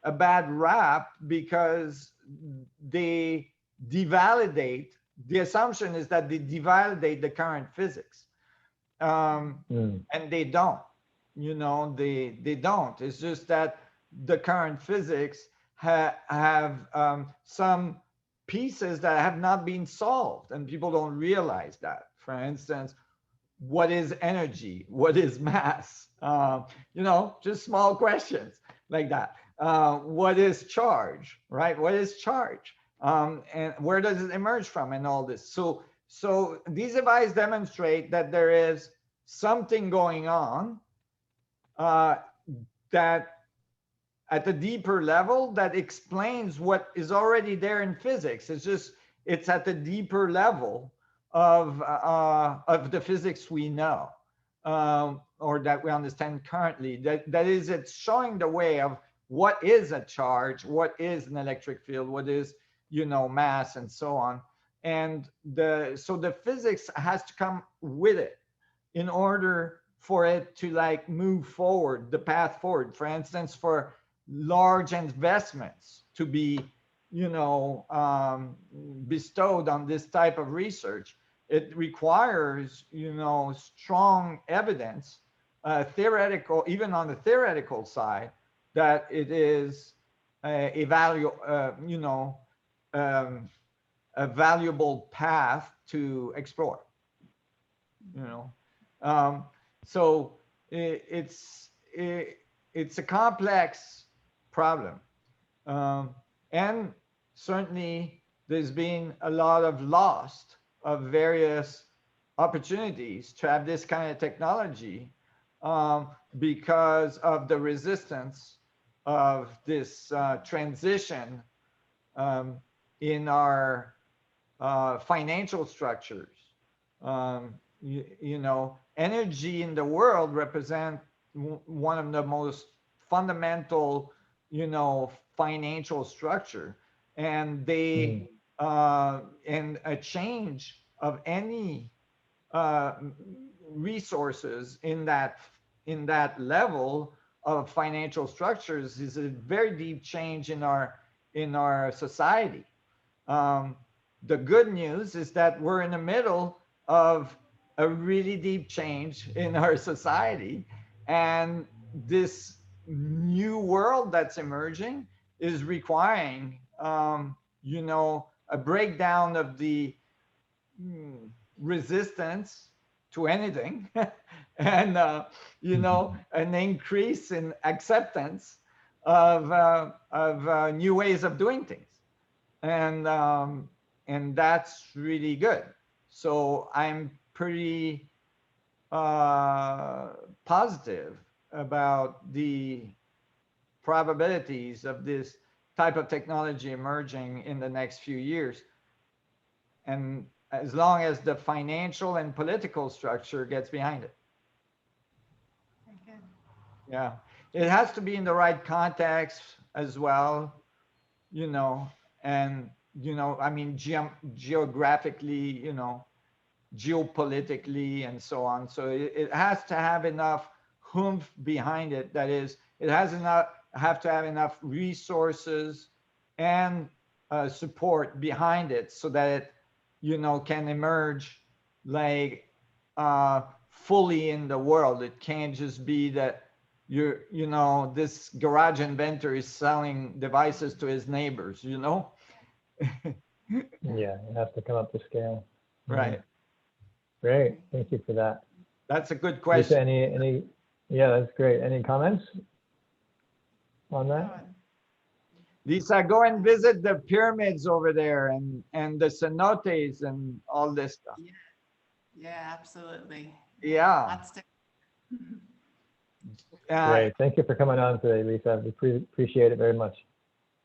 a bad rap because they devalidate. The assumption is that they devalidate the current physics, and they don't. You know, they don't. It's just that the current physics have some pieces that have not been solved, and people don't realize that. For instance, what is energy? What is mass? You know, just small questions like that. What is charge, right? What is charge? And where does it emerge from, and all this? So these devices demonstrate that there is something going on that at a deeper level that explains what is already there in physics. It's at the deeper level of the physics we know, or that we understand currently. That is, it's showing the way of what is a charge, what is an electric field, what is, you know, mass, and so on. And so the physics has to come with it in order for it to like move forward, the path forward. For instance, for large investments to be, you know, bestowed on this type of research, it requires, you know, strong evidence, theoretical, even on the theoretical side, that it is a valuable path to explore. You know, so it's a complex problem, and certainly there's been a lot of lost of various opportunities to have this kind of technology because of the resistance of this transition in our financial structures. You know, energy in the world represent one of the most fundamental, you know, financial structure, and they and a change of any resources in that level of financial structures is a very deep change in our society. The good news is that we're in the middle of a really deep change in our society, and this new world that's emerging is requiring you know, a breakdown of the resistance to anything and you know, an increase in acceptance of new ways of doing things, and that's really good. So I'm pretty positive about the probabilities of this type of technology emerging in the next few years. And as long as the financial and political structure gets behind it. Very good. Yeah. It has to be in the right context as well, and, I mean, geographically, geopolitically and so on. So it has to have enough oomph behind it. That is, it have to have enough resources and support behind it so that it, can emerge like fully in the world. It can't just be that this garage inventor is selling devices to his neighbors, Yeah, it has to come up to scale. Right. Great, thank you for that. That's a good Lisa, question. yeah, that's great. Any comments on that? Lisa, go and visit the pyramids over there and the cenotes and all this stuff. Yeah, absolutely. Yeah. Lots to. Great, thank you for coming on today, Lisa. We appreciate it very much.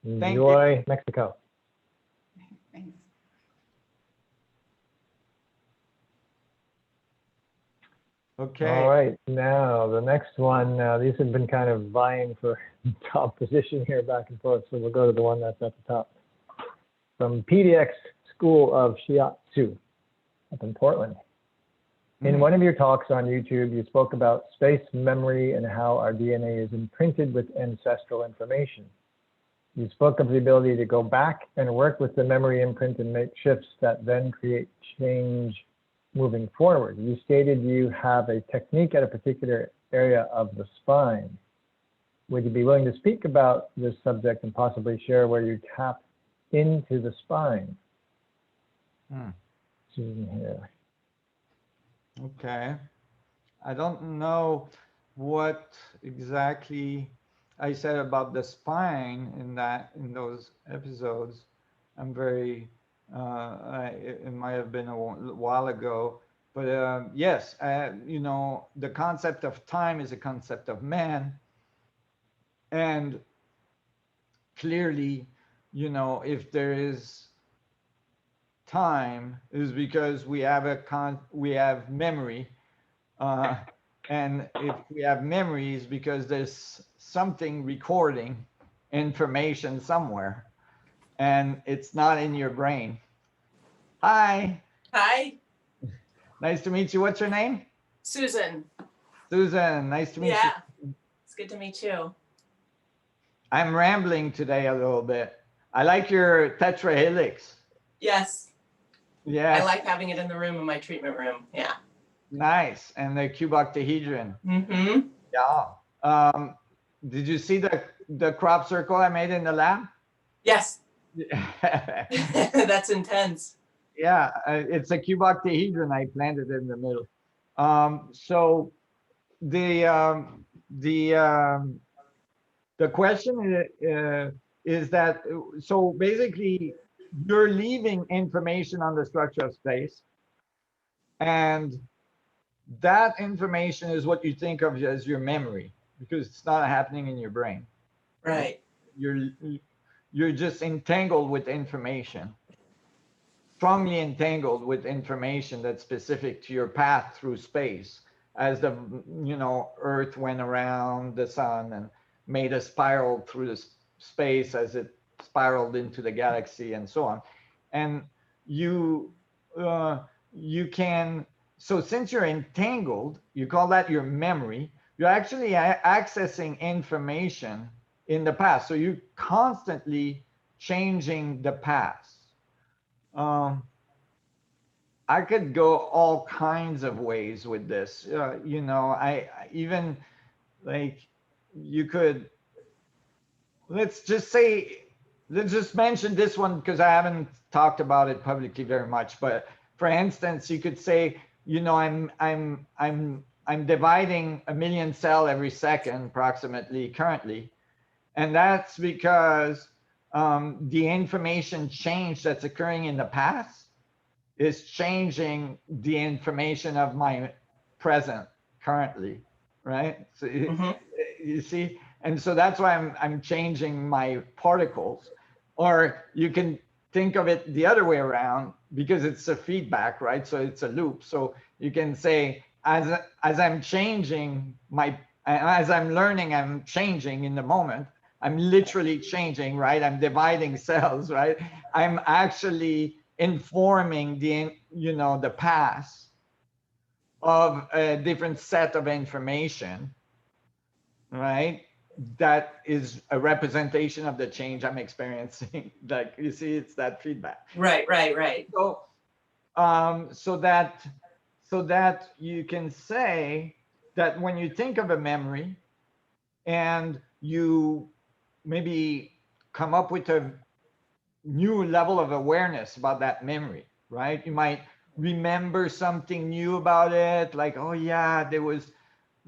Thank Enjoy Mexico. Thanks. Okay. All right, now the next one, these have been kind of vying for top position here back and forth, so we'll go to the one that's at the top. From PDX School of Shiatsu up in Portland. In one of your talks on YouTube, you spoke about space memory and how our DNA is imprinted with ancestral information. You spoke of the ability to go back and work with the memory imprint and make shifts that then create change moving forward. You stated you have a technique at a particular area of the spine. Would you be willing to speak about this subject and possibly share where you tap into the spine? Susan here. Okay. I don't know what exactly I said about the spine in those episodes. I'm very it might have been a while ago, but yes, the concept of time is a concept of man, and clearly, if there is time, is because we have memory, and if we have memories, because there's something recording information somewhere, and it's not in your brain. Hi. Hi, Nice to meet you. What's your name? Susan. Susan. Nice to meet you. Yeah, it's good to meet you. I'm rambling today a little bit. I like your tetrahelix. Yes, Yeah. I like having it in the room, in my treatment room. Yeah. Nice. And the cuboctahedron. Mm-hmm. Yeah. Did you see the crop circle I made in the lab? Yes. That's intense. Yeah, it's a cuboctahedron I planted in the middle. So the question is that, so basically you're leaving information on the structure of space, and that information is what you think of as your memory, because it's not happening in your brain. Right. You're just entangled with information, strongly entangled with information that's specific to your path through space, as the Earth went around the sun and made a spiral through the space as it spiraled into the galaxy and so on. And you can, so since you're entangled, you call that your memory, you're actually accessing information in the past. So you're constantly changing the past. I could go all kinds of ways with this. I even, like, you could, let's just mention this one because I haven't talked about it publicly very much. But for instance, you could say, I'm dividing 1 million cells every second approximately currently. And that's because the information change that's occurring in the past is changing the information of my present currently, right? So you see, And so that's why I'm changing my particles. Or you can think of it the other way around, because it's a feedback, right? So it's a loop. So you can say, as I'm changing as I'm learning, I'm changing in the moment. I'm literally changing, right? I'm dividing cells, right? I'm actually informing the past of a different set of information, right? That is a representation of the change I'm experiencing. Like, you see, it's that feedback. Right. So, so that you can say that when you think of a memory and you maybe come up with a new level of awareness about that memory, right? You might remember something new about it, like, oh yeah, there was,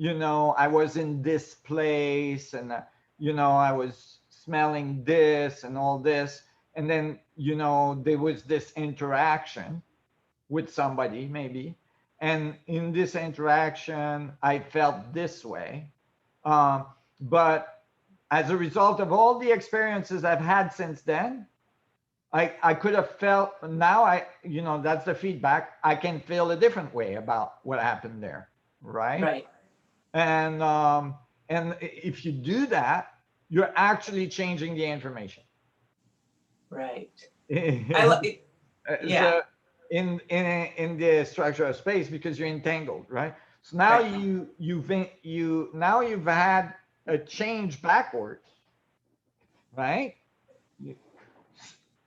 I was in this place, and I was smelling this and all this, and then there was this interaction with somebody maybe, and in this interaction I felt this way, but as a result of all the experiences I've had since then, I could have felt, now that's the feedback, I can feel a different way about what happened there, right? And if you do that, you're actually changing the information. Right. I Yeah. So in the structure of space, because you're entangled, right? So now you've had a change backwards, right?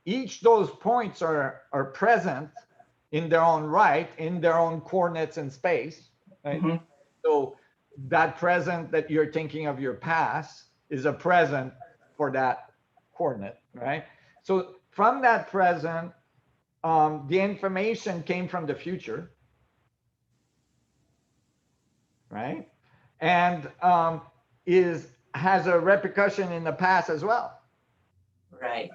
Each those points are present in their own right, in their own coordinates in space, right? Mm-hmm. So that present that you're thinking of your past is a present for that coordinate, right? So from that present, the information came from the future, right? And has a repercussion in the past as well. Right.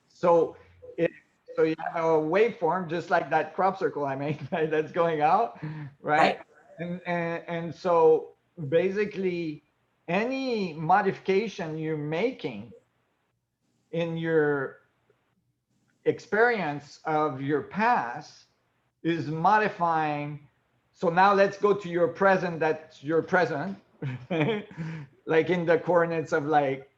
So you have a waveform, just like that crop circle I made, right, that's going out, right? And so basically, any modification you're making in your experience of your past is modifying. So now let's go to your present, that's your present, like in the coordinates of like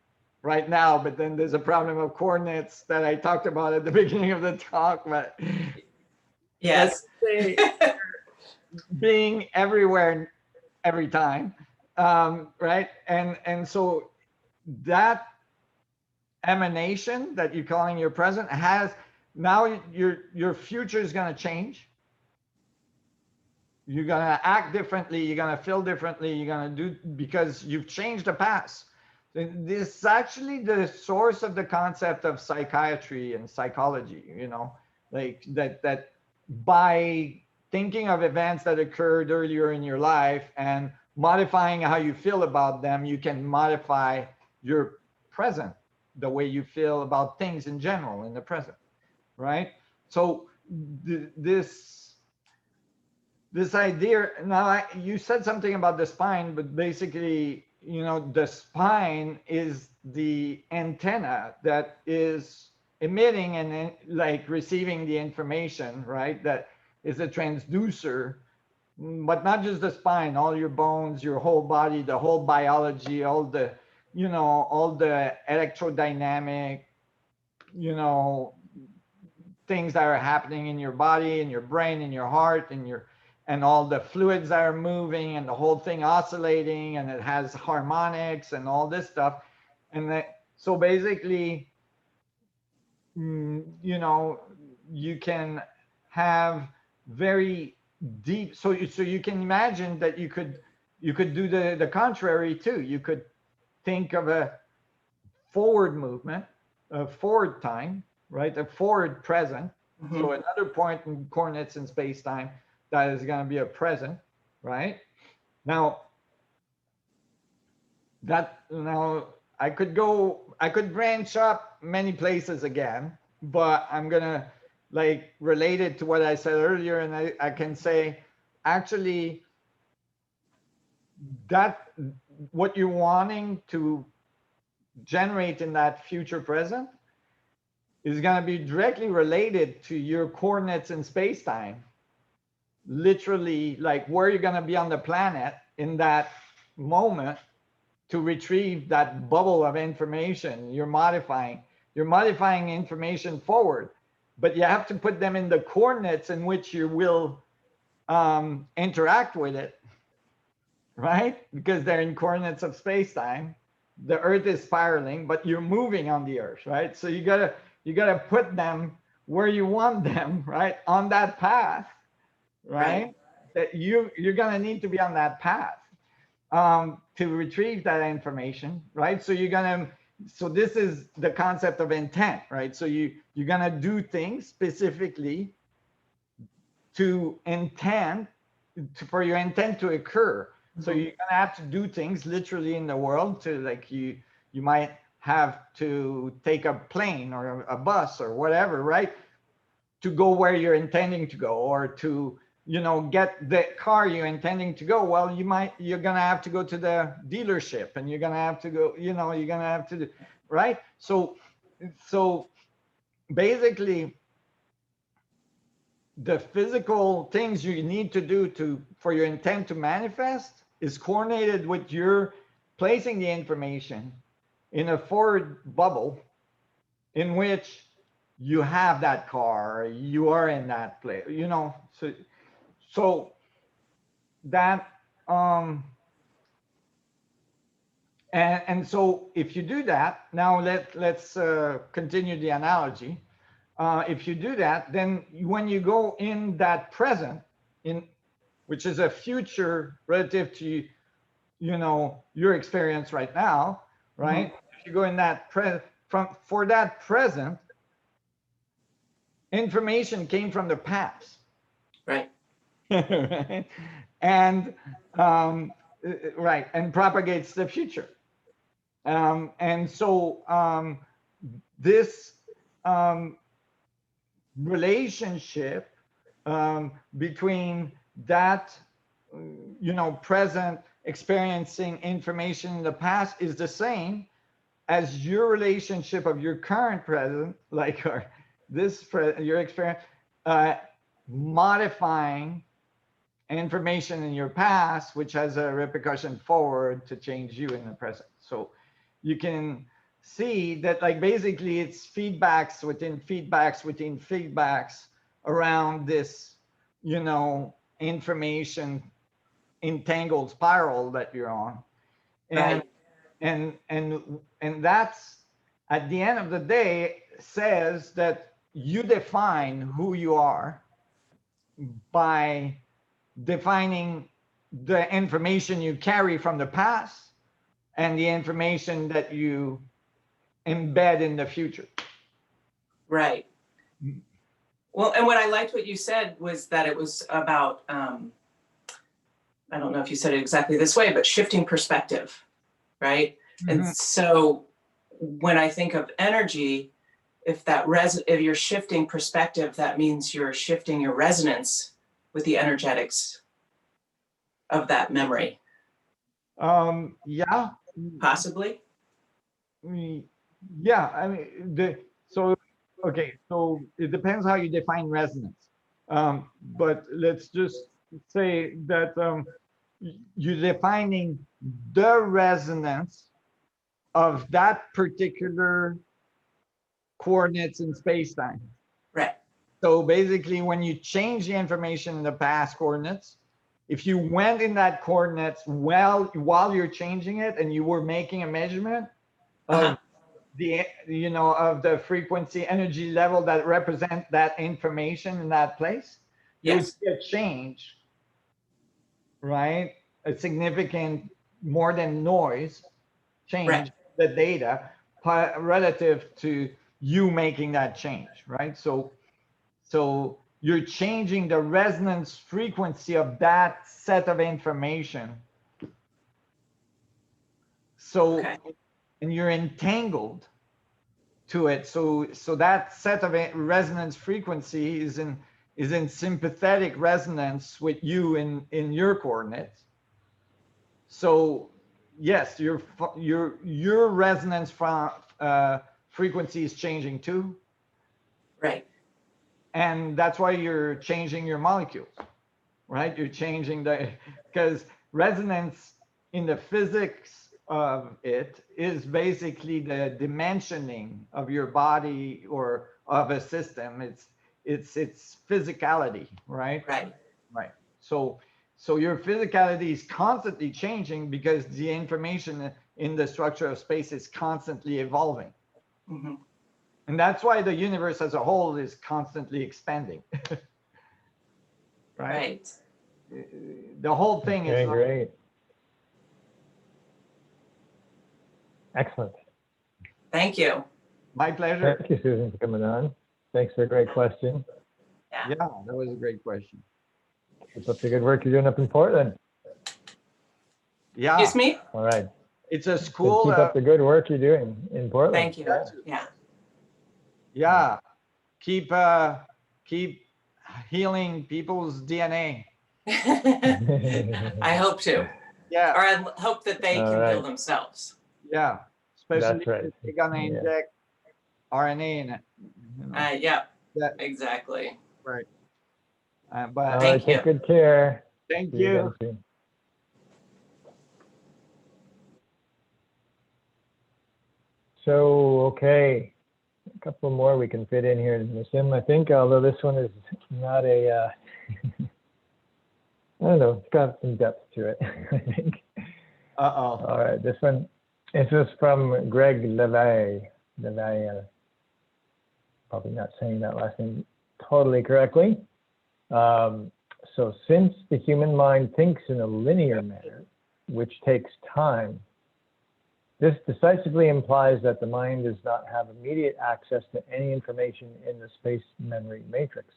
right now, but then there's a problem of coordinates that I talked about at the beginning of the talk, but yes, let's say being everywhere every time, right? And so that emanation that you're calling your present has, now your future is going to change. You're going to act differently, you're going to feel differently, you're going to do, because you've changed the past. This is actually the source of the concept of psychiatry and psychology, like that by thinking of events that occurred earlier in your life and modifying how you feel about them, you can modify your present, the way you feel about things in general in the present, right? So this idea, now you said something about the spine, but basically, the spine is the antenna that is emitting and like receiving the information, right? That is a transducer, but not just the spine, all your bones, your whole body, the whole biology, all the electrodynamic, things that are happening in your body, in your brain, in your heart, and all the fluids that are moving and the whole thing oscillating, and it has harmonics and all this stuff. And so basically, you can have very deep, so you can imagine that you could do the contrary too. You could think of a forward movement, a forward time, right? A forward present. Mm-hmm. So another point in coordinates in space-time that is going to be a present, right? Now I could branch up many places again, but I'm going to like relate it to what I said earlier. And I can say, actually, that what you're wanting to generate in that future present is going to be directly related to your coordinates in space-time, literally like where you're going to be on the planet in that moment to retrieve that bubble of information. You're modifying information forward, but you have to put them in the coordinates in which you will interact with it, right? Because they're in coordinates of space-time. The Earth is spiraling, but you're moving on the Earth, right? So you gotta put them where you want them, right? On that path, right? That you're gonna need to be on that path to retrieve that information, right? So this is the concept of intent, right? So you're gonna do things specifically to intend for your intent to occur. So you're gonna have to do things literally in the world to, like, you might have to take a plane or a bus or whatever, right? To go where you're intending to go, or to, you know, get the car you're intending to go. Well, you're gonna have to go to the dealership, and you're gonna have to go, you know, you're gonna have to, right? So basically, the physical things you need to do for your intent to manifest is coordinated with your placing the information in a forward bubble in which you have that car, you are in that place, you know. So that and so if you do that, now let's continue the analogy. If you do that, then when you go in that present, which is a future relative to, you know, your experience right now, right? If you go in that for that present, information came from the past, Right. right? And right, and propagates the future. And so this relationship between that, you know, present experiencing information in the past is the same as your relationship of your current present, like your experience, modifying information in your past, which has a repercussion forward to change you in the present. So you can see that, like, basically it's feedbacks within feedbacks within feedbacks around this, you know, information entangled spiral that you're on. And Right. and that's, at the end of the day, says that you define who you are by defining the information you carry from the past and the information that you embed in the future. Right. Well, and what I liked what you said was that it was about, I don't know if you said it exactly this way, but shifting perspective, right? And so when I think of energy, if you're shifting perspective, that means you're shifting your resonance with the energetics of that memory. Yeah. Possibly. Yeah, I mean, so it depends how you define resonance. But let's just say that you're defining the resonance of that particular coordinates in space-time. Right. So basically, when you change the information in the past coordinates, if you went in that coordinates while you're changing it, and you were making a measurement of the, you know, of the frequency energy level that represent that information in that place, you would see a change, right? A significant, more than noise change, the data relative to you making that change, right? So you're changing the resonance frequency of that set of information. So, and you're entangled to it. So that set of resonance frequency is in sympathetic resonance with you in your coordinates. So yes, your resonance from frequency is changing too, Right. and that's why you're changing your molecules, right? You're changing because resonance in the physics of it is basically the dimensioning of your body or of a system. It's physicality, right? Right. Right. So your physicality is constantly changing because the information in the structure of space is constantly evolving. Mhm. And that's why the universe as a whole is constantly expanding. Right? Right. The whole thing Okay, is like, great. Excellent. Thank you. my pleasure. Thank you, Susan, for coming on. Thanks for a great question. Yeah. Yeah, that was a great question. Keep up the good work you're doing up in Portland. Yeah, Excuse me? All right. it's a So school. keep up the good work you're doing in Portland. Thank you. Yeah. Yeah. Yeah, keep healing people's DNA. I hope to, Yeah, or I hope that they All can heal right. themselves. yeah. Especially That's right. if they're gonna Yeah. inject RNA in it. You know, Yeah, that, exactly. right. All But right. Thank you. Take good care. thank See you you. again soon. So, okay. A couple more we can fit in here, Nassim, I think, although this one is not a, I don't know, it's got some depth to it, I think. Uh-oh. All right, this is from Greg Leveille. Probably not saying that last name totally correctly. So since the human mind thinks in a linear manner, which takes time, this decisively implies that the mind does not have immediate access to any information in the space memory matrix.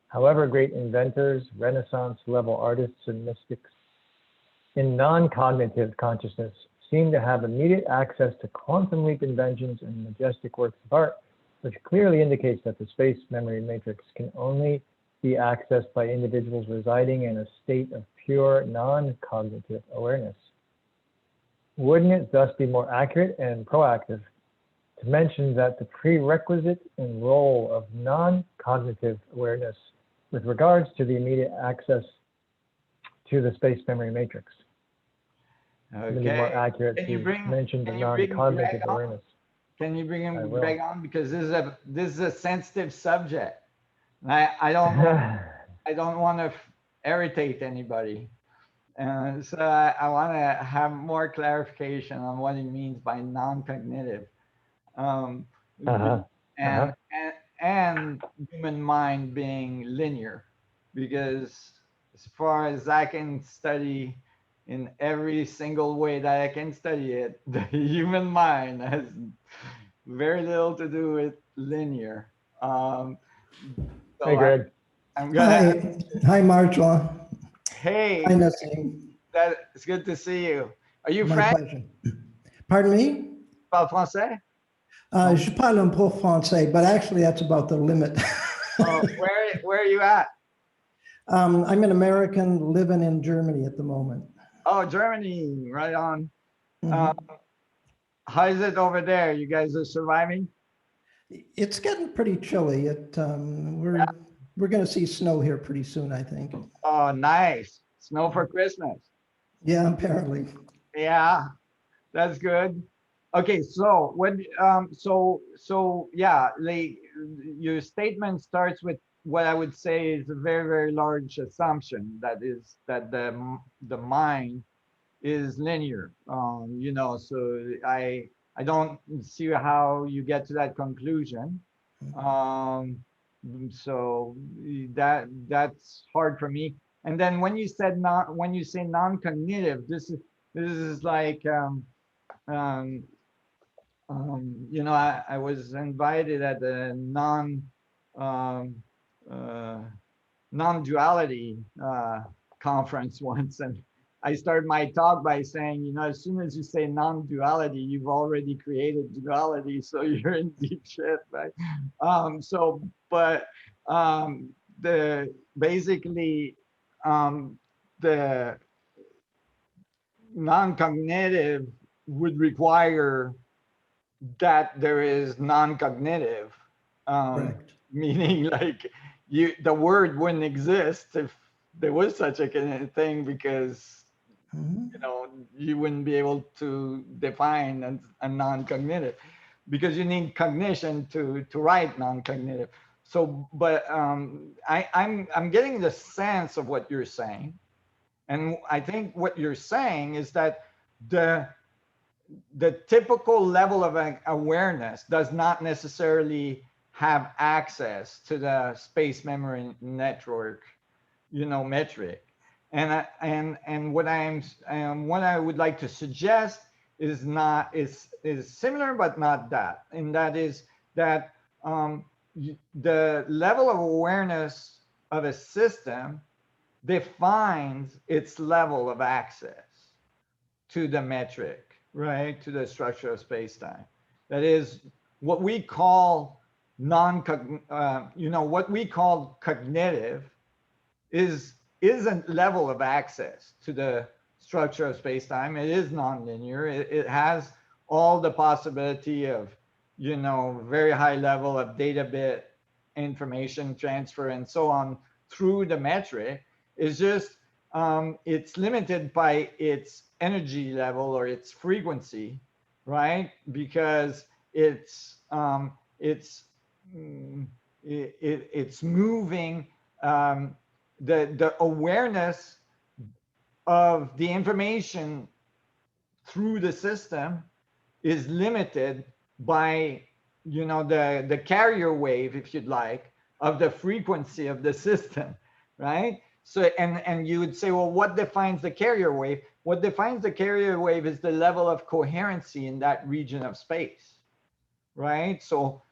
However, great inventors, Renaissance level artists, and mystics in non-cognitive consciousness seem to have immediate access to quantum leap inventions and majestic works of art, which clearly indicates that the space memory matrix can only be accessed by individuals residing in a state of pure non-cognitive awareness. Wouldn't it thus be more accurate and proactive to mention that the prerequisite and role of non-cognitive awareness with regards to the immediate access to the space memory matrix? It'd be more Okay. accurate Can you to bring- mention the can you bring non-cognitive Greg on? awareness. Can you bring I him will. Greg on, because this is a sensitive subject. And I don't want to irritate anybody. And so I want to have more clarification on what he means by non-cognitive. Uh-huh. And human mind being linear, because as far as I can study in every single way that I can study it, the human mind has very little to do with linear. So Hey, Greg. I'm gonna. Hi, Marjola. Hey, Hi, Nassim. it's good to see you. Are you My French? pleasure. Pardon me? Parle français? Je parle un peu français, but actually that's about the limit. Oh, where are you at? I'm an American living in Germany at the moment. Oh, Germany, right on. Mhm. How is it over there? You guys are surviving? It's getting pretty chilly. We're going to see snow here pretty soon, I think. Oh, nice. Snow for Christmas. Yeah, apparently. Yeah, that's good. Okay, so yeah, your statement starts with what I would say is a very, very large assumption, that is that the mind is linear. You know, so I don't see how you get to that conclusion. So that's hard for me. And then when you say non-cognitive, this is like you know, I was invited at the non-duality conference once, and I started my talk by saying, you know, as soon as you say non-duality, you've already created duality, so you're in deep shit, right? non-cognitive would require that there is non-cognitive, Correct. meaning like the word wouldn't exist if there was such a thing, because Mhm. you wouldn't be able to define a non-cognitive, because you need cognition to write non-cognitive. So, but I'm getting the sense of what you're saying, and I think what you're saying is that the typical level of awareness does not necessarily have access to the space memory network, metric. And what I would like to suggest is similar, but not that. And that is that the level of awareness of a system defines its level of access to the metric, right? To the structure of space-time. That is what we call what we call cognitive isn't level of access to the structure of space-time. It is nonlinear. It has all the possibility of, very high level of data bit information transfer and so on through the metric. It's just, it's limited by its energy level or its frequency, right? Because it's moving, the awareness of the information through the system is limited by, the carrier wave, if you'd like, of the frequency of the system, right? So, and you would say, well, what defines the carrier wave? What defines the carrier wave is the level of coherency in that region of space, right? So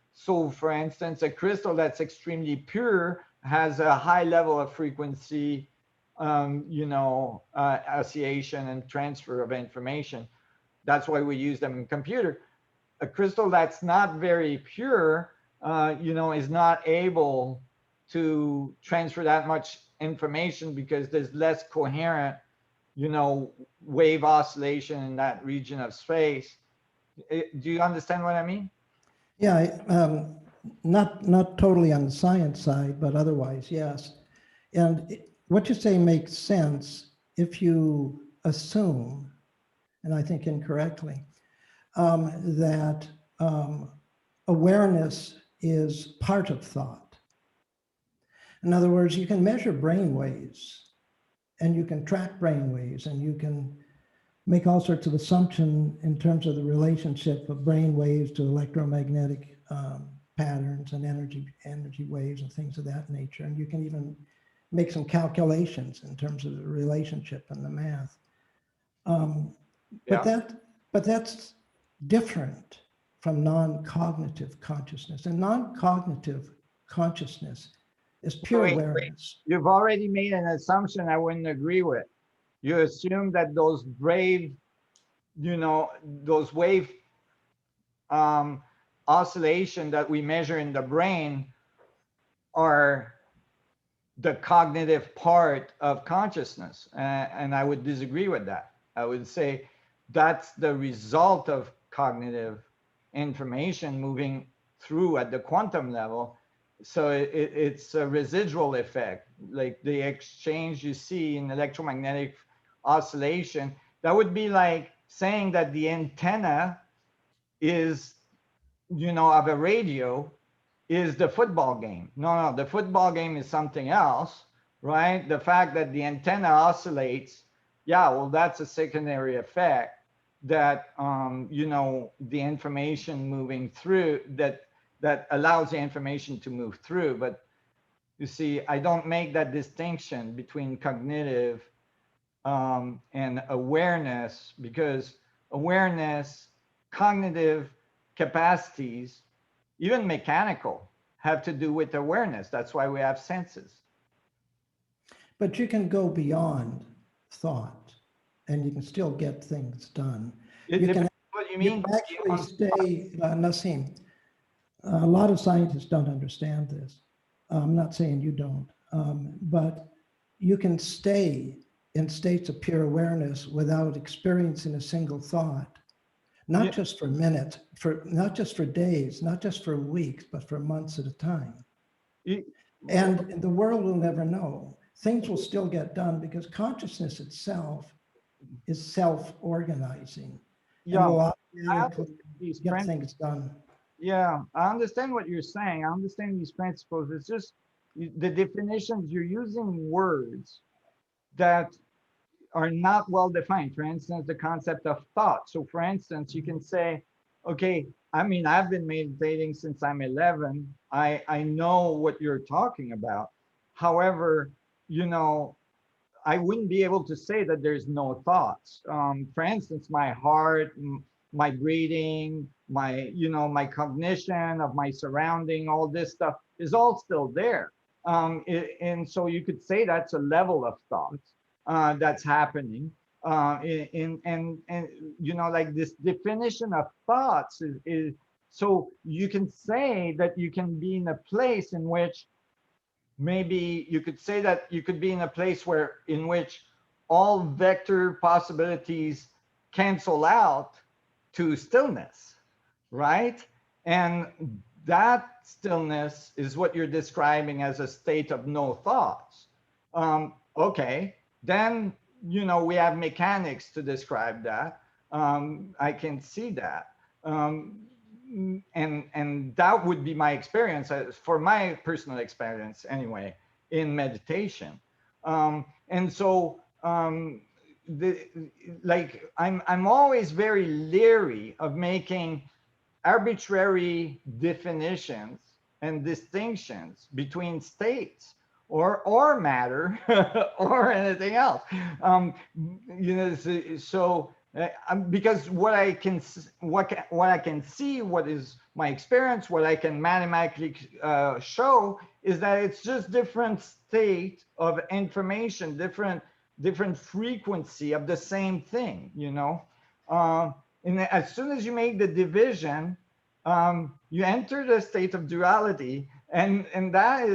for instance, a crystal that's extremely pure has a high level of frequency, association and transfer of information. That's why we use them in computer. A crystal that's not very pure, is not able to transfer that much information because there's less coherent, wave oscillation in that region of space. Do you understand what I mean? Yeah, not totally on the science side, but otherwise, yes. And what you say makes sense if you assume, and I think incorrectly, that awareness is part of thought. In other words, you can measure brain waves and you can track brain waves and you can make all sorts of assumptions in terms of the relationship of brain waves to electromagnetic patterns and energy waves and things of that nature. And you can even make some calculations in terms of the relationship and the math. But that's different from non-cognitive consciousness. And non-cognitive consciousness is pure awareness. You've already made an assumption I wouldn't agree with. You assume that those wave oscillation that we measure in the brain are the cognitive part of consciousness. And I would disagree with that. I would say that's the result of cognitive information moving through at the quantum level. So it's a residual effect, like the exchange you see in electromagnetic oscillation. That would be like saying that the antenna is, of a radio is the football game. No, the football game is something else, right? The fact that the antenna oscillates, yeah, well, that's a secondary effect that, the information moving through, that allows the information to move through. But you see, I don't make that distinction between cognitive and awareness, because awareness, cognitive capacities, even mechanical, have to do with awareness. That's why we have senses. But you can go beyond thought and you can still get things done. You can actually stay, Nassim, a lot of scientists don't understand this. I'm not saying you don't, but you can stay in states of pure awareness without experiencing a single thought, not just for minutes, not just for days, not just for weeks, but for months at a time. And the world will never know. Things will still get done because consciousness itself is self-organizing. Yeah, and will I automatically understand these get principles. things done. Yeah, I understand what you're saying. I understand these principles. It's just the definitions, you're using words that are not well defined. For instance, the concept of thought. So for instance, you can say, okay, I mean, I've been meditating since I'm 11. I know what you're talking about. However, you know, I wouldn't be able to say that there's no thoughts. For instance, my heart, my breathing, my, you know, my cognition of my surrounding, all this stuff is all still there. And so you could say that's a level of thought that's happening. And you know, like this definition of thoughts is so you can say that you can be in a place in which maybe you could say that you could be in a place where in which all vector possibilities cancel out to stillness, right? And that stillness is what you're describing as a state of no thoughts. Okay, then, you know, we have mechanics to describe that. I can see that. And that would be my experience, for my personal experience anyway, in meditation. And so I'm always very leery of making arbitrary definitions and distinctions between states or matter or anything else. You know, so because what I can see, what is my experience, what I can mathematically show is that it's just different state of information, different frequency of the same thing, you know. And as soon as you make the division, you enter the state of duality, and that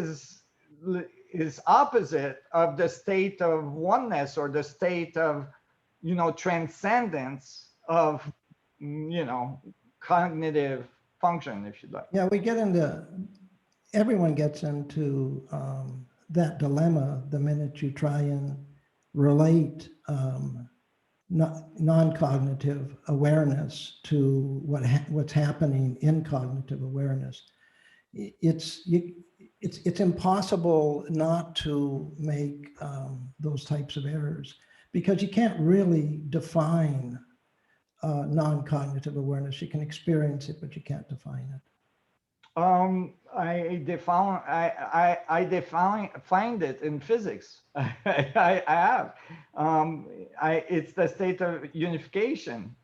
is opposite of the state of oneness or the state of, you know, transcendence of, you know, cognitive function, if you'd like. Yeah, everyone gets into that dilemma the minute you try and relate non-cognitive awareness to what's happening in cognitive awareness. It's impossible not to make those types of errors because you can't really define non-cognitive awareness. You can experience it, but you can't define it. I find it in physics. I have. It's the state of unification.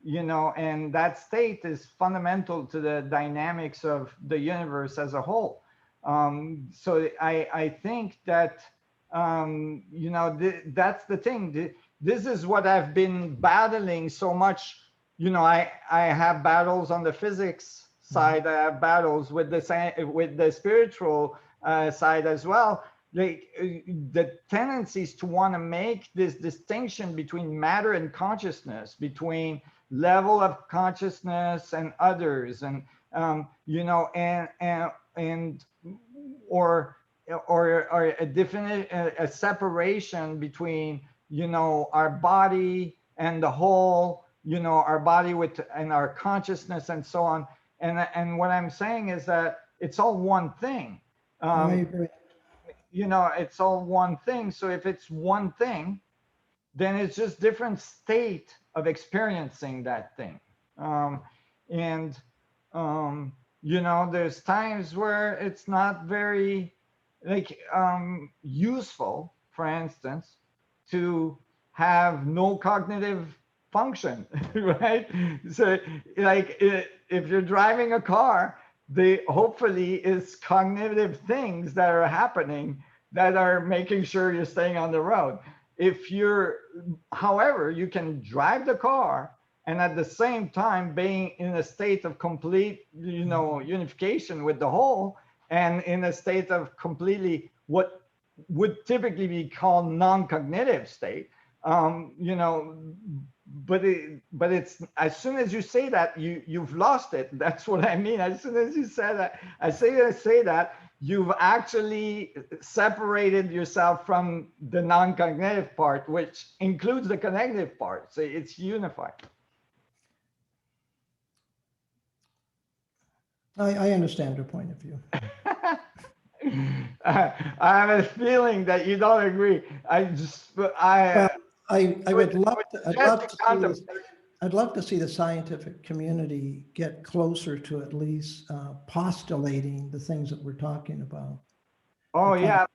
You know, and that state is fundamental to the dynamics of the universe as a whole. So I think that you know, that's the thing. This is what I've been battling so much. You know, I have battles on the physics side. I have battles with the spiritual side as well. Like the tendencies to want to make this distinction between matter and consciousness, between level of consciousness and others, and you know, or a separation between, you know, our body and the whole, you know, our body and our consciousness and so on. And what I'm saying is that it's all one thing. I agree. You know, it's all one thing. So if it's one thing, then it's just different state of experiencing that thing. You know, there's times where it's not very useful, for instance, to have no cognitive function, right? So like if you're driving a car, hopefully is cognitive things that are happening that are making sure you're staying on the road. However, you can drive the car and at the same time being in a state of complete, you know, unification with the whole, and in a state of completely what would typically be called non-cognitive state. You know, but it's, as soon as you say that, you've lost it. That's what I mean. As soon as you say that, I say that, you've actually separated yourself from the non-cognitive part, which includes the cognitive part. So it's unified. I understand your point of view. I have a feeling that you don't agree. Well, I would love to, I'd love to see the scientific community get closer to at least postulating the things that we're talking about. Oh yeah,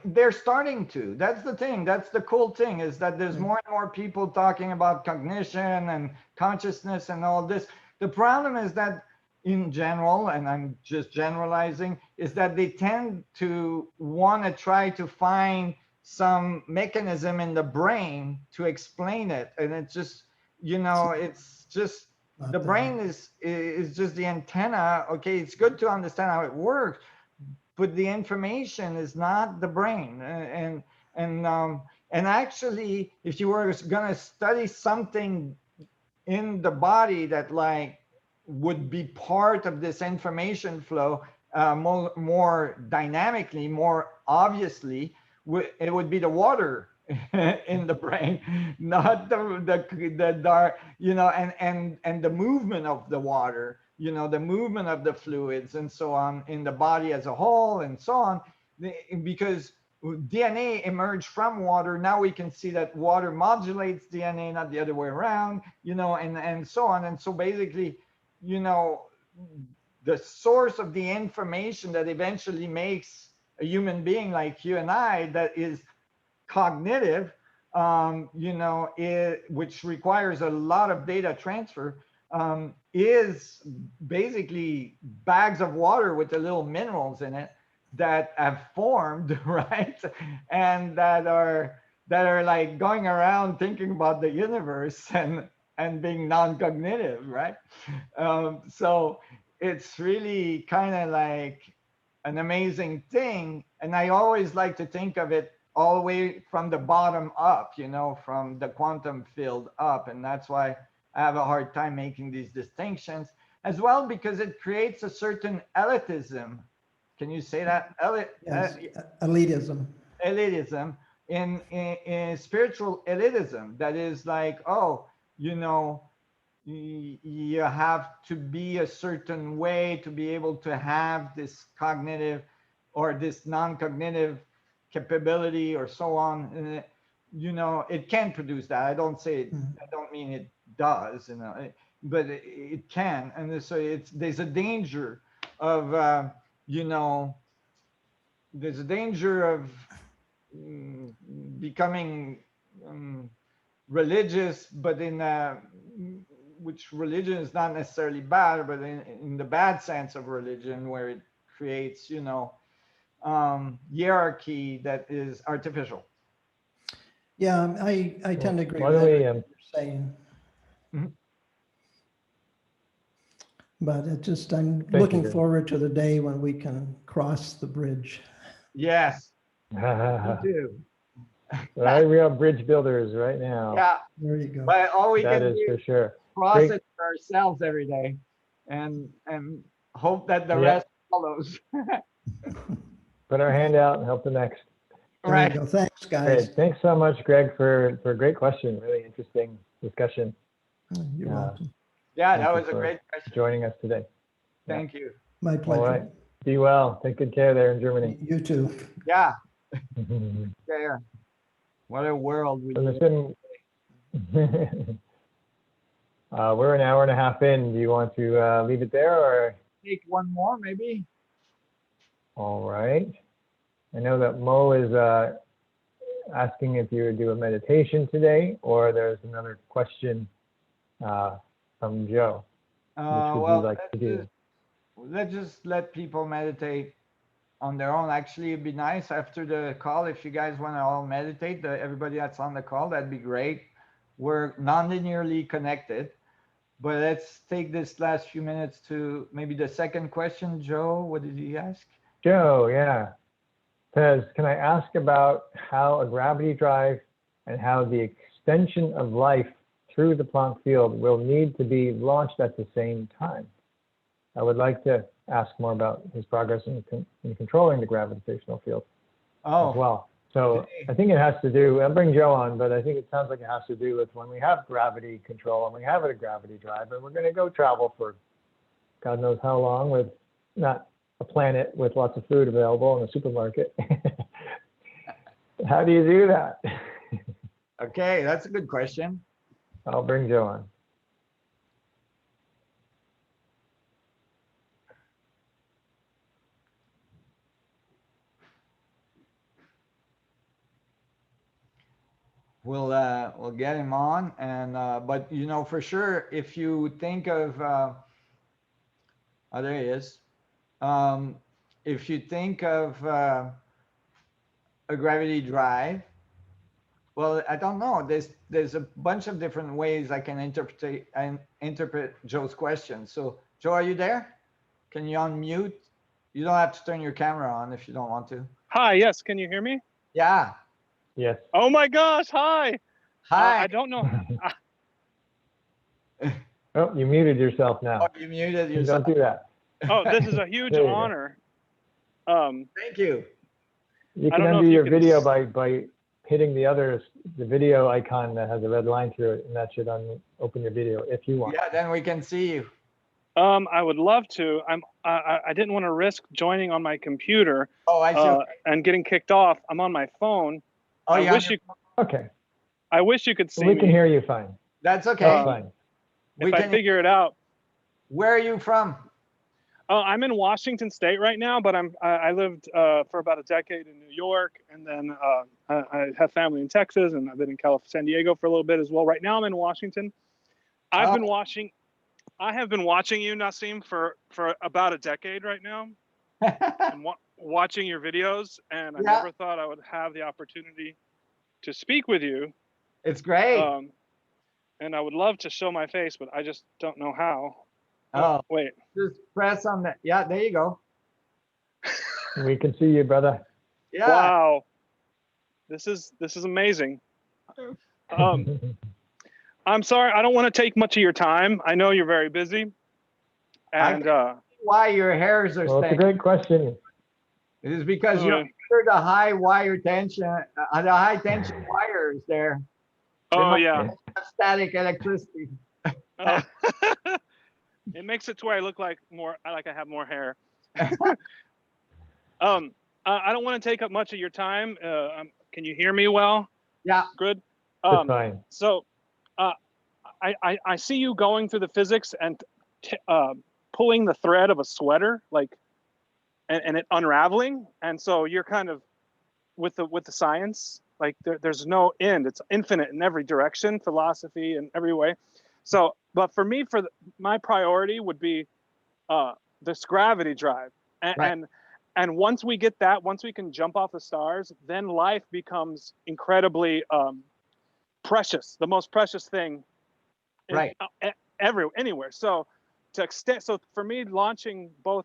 they're starting to. That's the thing. That's the cool thing, is that there's more and more people talking about cognition and consciousness and all this. The problem is that in general, and I'm just generalizing, is that they tend to want to try to find some mechanism in the brain to explain it. And it's just, you know, it's just, the brain is just the antenna. Okay, it's good to understand how it works, but the information is not the brain. And actually, if you were gonna study something in the body that like would be part of this information flow more dynamically, more obviously, it would be the water in the brain, not the dark, you know, and the movement of the water, you know, the movement of the fluids and so on in the body as a whole and so on. Because DNA emerged from water. Now we can see that water modulates DNA, not the other way around, you know, and so on. And so basically, you know, the source of the information that eventually makes a human being like you and I, that is cognitive, you know, which requires a lot of data transfer, is basically bags of water with the little minerals in it that have formed, right? And that are like going around thinking about the universe and being non-cognitive, right? So it's really kind of like an amazing thing. And I always like to think of it all the way from the bottom up, you know, from the quantum field up. And that's why I have a hard time making these distinctions as well, because it creates a certain elitism. Can you say that? Yes, elitism. Elitism, in spiritual elitism, that is like, oh, you know, you have to be a certain way to be able to have this cognitive or this non-cognitive capability or so on. You know, it can produce that. I don't say it, I don't mean it does, you know, but it can. And so there's a danger of, you know, there's a danger of becoming religious, but in which religion is not necessarily bad, but in the bad sense of religion, where it creates, you know, hierarchy that is artificial. Yeah, I tend to agree Why with don't we, everything you're saying. Mhm. But I'm you, looking Jim. forward to the day when we can cross the bridge. Yes, me too. Right, we are bridge builders right now. Yeah, There you go. but all we That can is do for is sure. cross Great. it for ourselves every day, and hope that the Yep. rest follows. Put our hand out and help the next. There Right. you go. Thanks, guys. Great. Thanks so much, Greg, for a great question. Really interesting discussion. You're welcome. Yeah, Thank that you was a for great question. joining us today. Thank you. My pleasure. All right. Be well. Take good care there in Germany. You too. Yeah. Yeah. What a world we So live there's been, we're an hour and a half in. Do you want to leave it there or? Take one more, maybe. All right. I know that Mo is asking if you would do a meditation today, or there's another question from Joe. Which would Well, you like to do? let's just let people meditate on their own. Actually, it'd be nice after the call if you guys want to all meditate. Everybody that's on the call, that'd be great. We're non-linearly connected, but let's take this last few minutes to maybe the second question. Joe, what did he ask? Joe, yeah. says, can I ask about how a gravity drive and how the extension of life through the Planck field will need to be launched at the same time? I would like to ask more about his progress in controlling the gravitational field as well. So I think it has to do, I'll bring Joe on, but I think it sounds like it has to do with when we have gravity control and we have a gravity drive and we're going to go travel for God knows how long with not a planet with lots of food available in the supermarket. How do you do that? Okay, that's a good question. I'll bring Joe on. We'll get him on, and but you know for sure if you think of oh, there he is. If you think of a gravity drive, well, I don't know. There's a bunch of different ways I can interpret Joe's question. So Joe, are you there? Can you unmute? You don't have to turn your camera on if you don't want to. Hi, yes, can you hear me? Yeah. Yes. Oh my gosh, hi. Hi. I don't know. Oh, you muted yourself now. Oh, you muted You yourself. don't do that. Oh, this is a huge There you go. honor. Thank you. You I can don't know undo if you your can video by hitting the video icon that has a red line through it, and that should open your video if you want. Yeah, then we can see you. I would love to. I didn't want to risk joining on my computer Oh, I see. and getting kicked off. I'm on my phone. Oh, I yeah. wish you could see we me. can hear you fine. That's okay. That's fine. If I figure it out. Where are you from? I'm in Washington State right now, but I lived for about a decade in New York, and then I have family in Texas, and I've been in San Diego for a little bit as well. Right now, I'm in Washington. I have been watching you, Nassim, for about a decade right now, and watching your videos, and I never thought I would have the opportunity to speak with you. It's great. And I would love to show my face, but I just don't know how. Oh, wait. Just press on that. Yeah, there you go. We can see you, brother. Yeah. Wow. This is amazing. I'm sorry, I don't want to take much of your time. I know you're very busy. And why your hairs are Well, it's a staying. great question. It is because you're under the high wire tension, the high tension wires there. Oh yeah. Static electricity. It makes it to where I look like I have more hair. I don't want to take up much of your time. Can you hear me well? Yeah. Good. It's fine. So I see you going through the physics and pulling the thread of a sweater, and it unraveling. And so you're kind of with the science, like there's no end. It's infinite in every direction, philosophy in every way. So, but for me, my priority would be this gravity drive. And once we get that, once we can jump off the stars, then life becomes incredibly precious, the most precious thing anywhere. So for me, launching both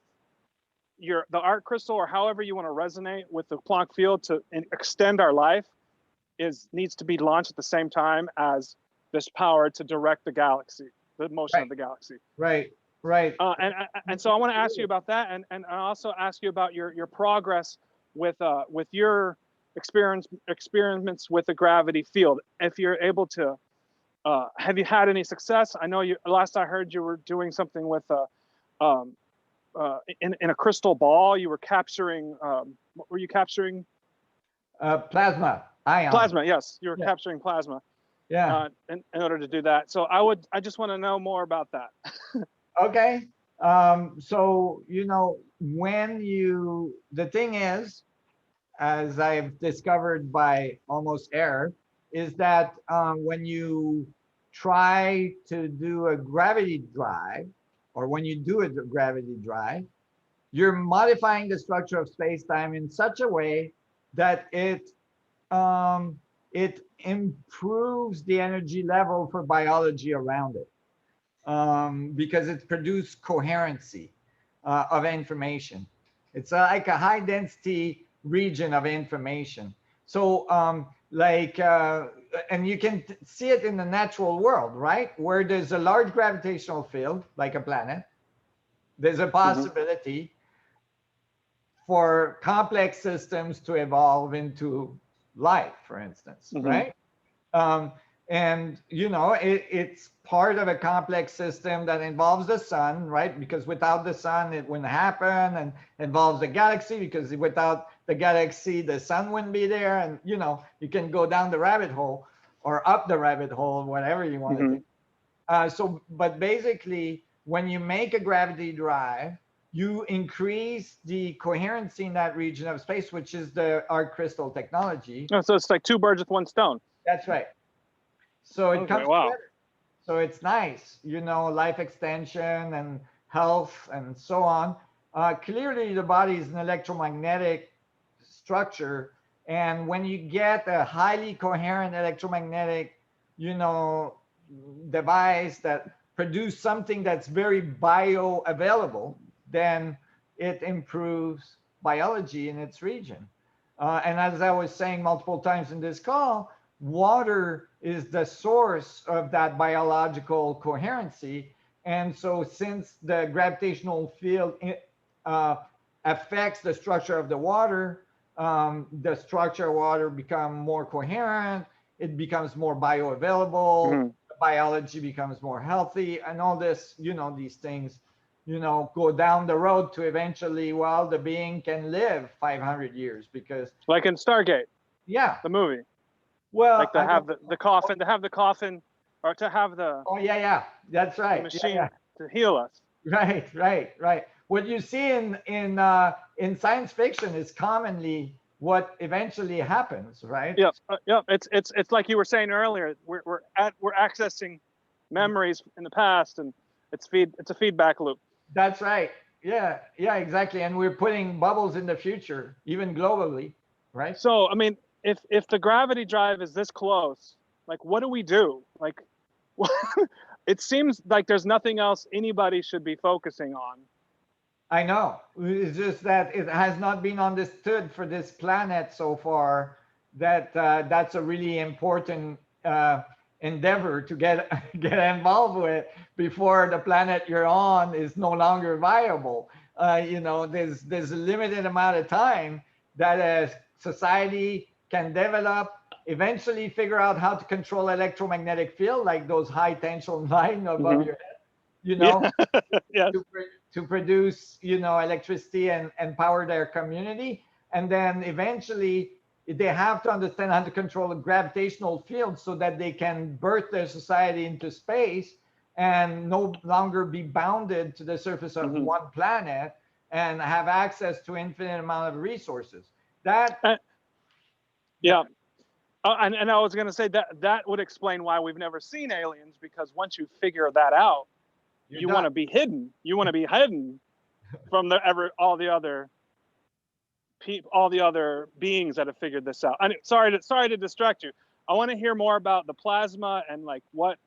the art crystal or however you want to resonate with the Planck field to extend our life needs to be launched at the same time as this power to direct the galaxy, the motion of the galaxy. Right. And so I want to ask you about that, and I also ask you about your progress with your experiments with the gravity field. If you're able to, have you had any success? I know last I heard you were doing something with in a crystal ball. You were capturing. What were you capturing? Plasma. Ion. Plasma. Yes, you were capturing plasma. Yeah. In order to do that. So I just want to know more about that. Okay. So, the thing is, as I've discovered by almost error, is that when you try to do a gravity drive, or when you do a gravity drive, you're modifying the structure of space-time in such a way that it improves the energy level for biology around it. Because it produces coherency of information. It's like a high density region of information. So and you can see it in the natural world, right? Where there's a large gravitational field, like a planet, there's a possibility for complex systems to evolve into life, for instance, right? And it's part of a complex system that involves the sun, right? Because without the sun, it wouldn't happen, and involves the galaxy, because without the galaxy, the sun wouldn't be there. And you can go down the rabbit hole or up the rabbit hole, whatever you want to think. But basically, when you make a gravity drive, you increase the coherency in that region of space, which is the arc crystal technology. Oh, so it's like two birds with one stone. That's right. So it comes wow. together. So it's nice, life extension and health and so on. Clearly, the body is an electromagnetic structure. And when you get a highly coherent electromagnetic, device that produces something that's very bioavailable, then it improves biology in its region. And as I was saying multiple times in this call, water is the source of that biological coherency. And so since the gravitational field affects the structure of the water, the structure of water becomes more coherent, it becomes more bioavailable, biology becomes more healthy, and all this, these things, go down the road to eventually, the being can live 500 years because. Like in Stargate. Yeah. The movie. Well, like to have the coffin, or to have the. Oh yeah, that's right. The machine to heal us. Right. What you see in science fiction is commonly what eventually happens, right? Yeah. It's like you were saying earlier. We're accessing memories in the past, and it's a feedback loop. That's right. Yeah, exactly. And we're putting bubbles in the future, even globally, right? So I mean, if the gravity drive is this close, like what do we do? Like, it seems like there's nothing else anybody should be focusing on. I know. It's just that it has not been understood for this planet so far that that's a really important endeavor to get involved with before the planet you're on is no longer viable. There's a limited amount of time that a society can develop, eventually figure out how to control electromagnetic field, like those high tension line above your head, yes. to produce, electricity and power their community. And then eventually they have to understand how to control a gravitational field so that they can birth their society into space and no longer be bounded to the surface of one planet and have access to infinite amount of resources. Yeah. And I was going to say that would explain why we've never seen aliens, because once you figure that out, you want to be hidden. You want to be hidden from all the other beings that have figured this out. And sorry to distract you. I want to hear more about the plasma and like what's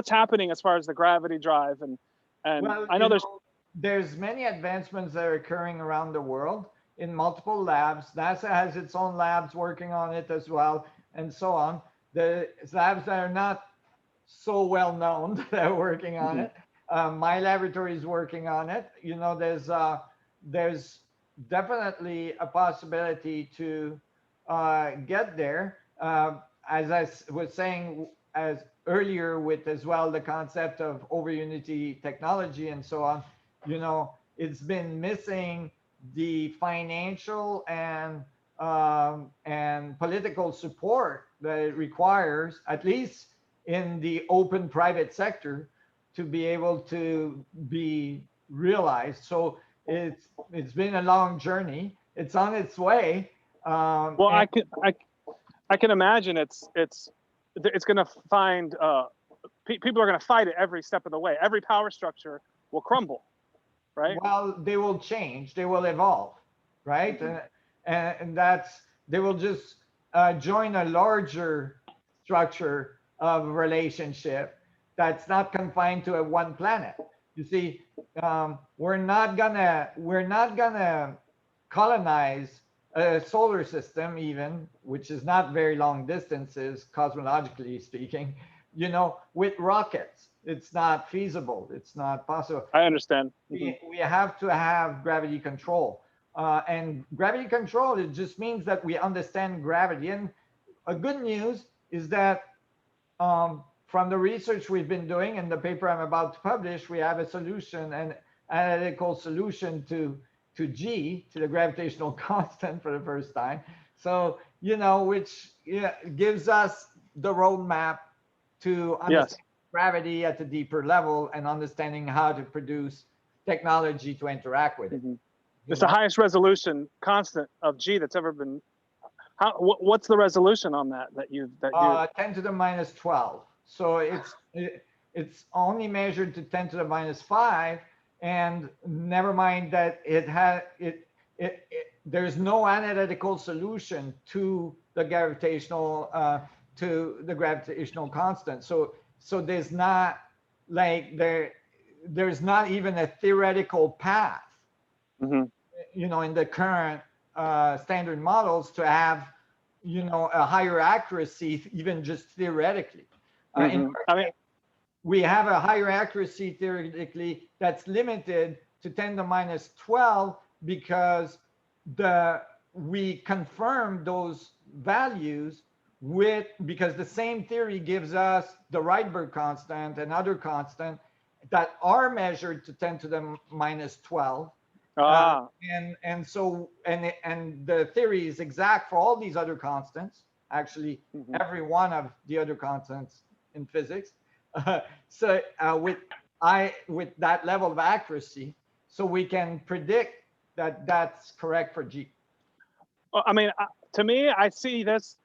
happening as far as the gravity drive and I know there's many advancements that are occurring around the world in multiple labs. NASA has its own labs working on it as well, and so on. The labs that are not so well known that are working on it. My laboratory is working on it. There's definitely a possibility to get there. As I was saying as earlier with as well the concept of over unity technology and so on, it's been missing the financial and political support that it requires, at least in the open private sector, to be able to be realized. So it's been a long journey. It's on its way. Well, I can imagine it's going to find people are going to fight it every step of the way. Every power structure will crumble, right? Well, they will change. They will evolve, right? And they will just join a larger structure of relationship that's not confined to one planet. You see, we're not gonna colonize a solar system, even, which is not very long distances, cosmologically speaking, you know, with rockets. It's not feasible. It's not possible. I understand. We have to have gravity control. And gravity control, it just means that we understand gravity. And a good news is that from the research we've been doing and the paper I'm about to publish, we have a solution, an analytical solution to G, to the gravitational constant for the first time. So, you know, which gives us the roadmap to understand gravity at a deeper level and understanding how to produce technology to interact with it. It's the highest resolution constant of G that's ever been. What's the resolution on that? That you 10 to the minus 12. So it's only measured to 10 to the minus 5, and never mind that there's no analytical solution to the gravitational constant. So there's not like there's not even a theoretical path, you know, in the current standard models to have, you know, a higher accuracy, even just theoretically. We have a higher accuracy theoretically that's limited to 10 to the minus 12 because we confirm those values because the same theory gives us the Rydberg constant and other constant that are measured to 10 to the minus 12. And the theory is exact for all these other constants, actually every one of the other constants in physics. So with that level of accuracy, so we can predict that that's correct for G. I mean, to me, I see this.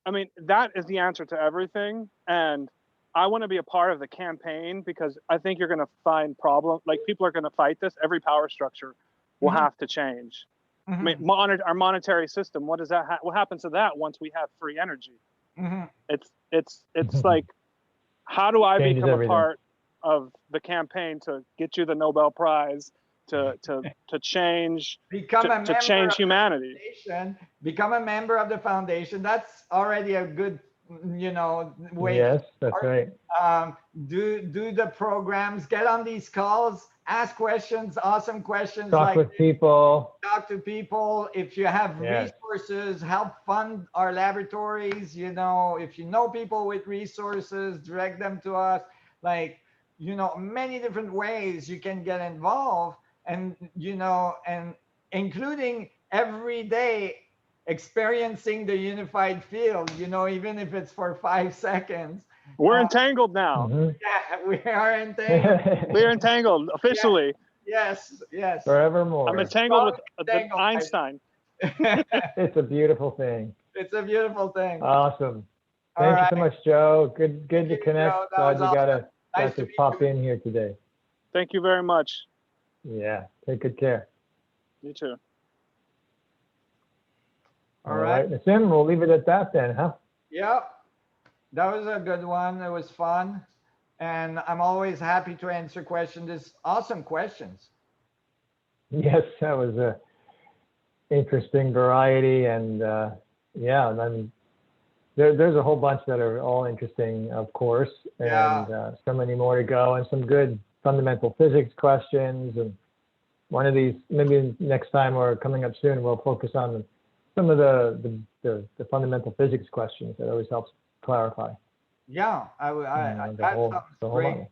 I mean, that is the answer to everything. And I want to be a part of the campaign because I think you're going to find problems. Like, people are going to fight this. Every power structure will have to change. I mean, our monetary system, what happens to that once we have free energy? It's like, how do I Changes become everything. a part of the campaign to get you the Nobel Prize to change to change humanity? Become a member of the foundation. That's already a good, you know, way. Yes, that's right. Do the programs, get on these calls, ask questions, awesome questions. Talk with people. Talk to people. If you have resources, help fund our laboratories. You know, if you know people with resources, direct them to us. Like, you know, many different ways you can get involved, and, you know, and including every day experiencing the unified field, you know, even if it's for 5 seconds. We're entangled now. Yeah, we are entangled. We're entangled officially. Yes. Forevermore. I'm entangled with Einstein. It's a beautiful thing. It's a beautiful thing. Awesome. Thank you so much, Joe. Good to connect. Glad you got to pop in here today. Thank you very much. Yeah. Take good care. You too. All right. Nassim, we'll leave it at that then, huh? Yep. That was a good one. It was fun. And I'm always happy to answer questions. It's awesome questions. Yes, that was a interesting variety. And yeah, I mean, there's a whole bunch that are all interesting, of course, and so many more to go, and some good fundamental physics questions. And one of these, maybe next time or coming up soon, we'll focus on some of the fundamental physics questions. That always helps clarify. Yeah, that's great.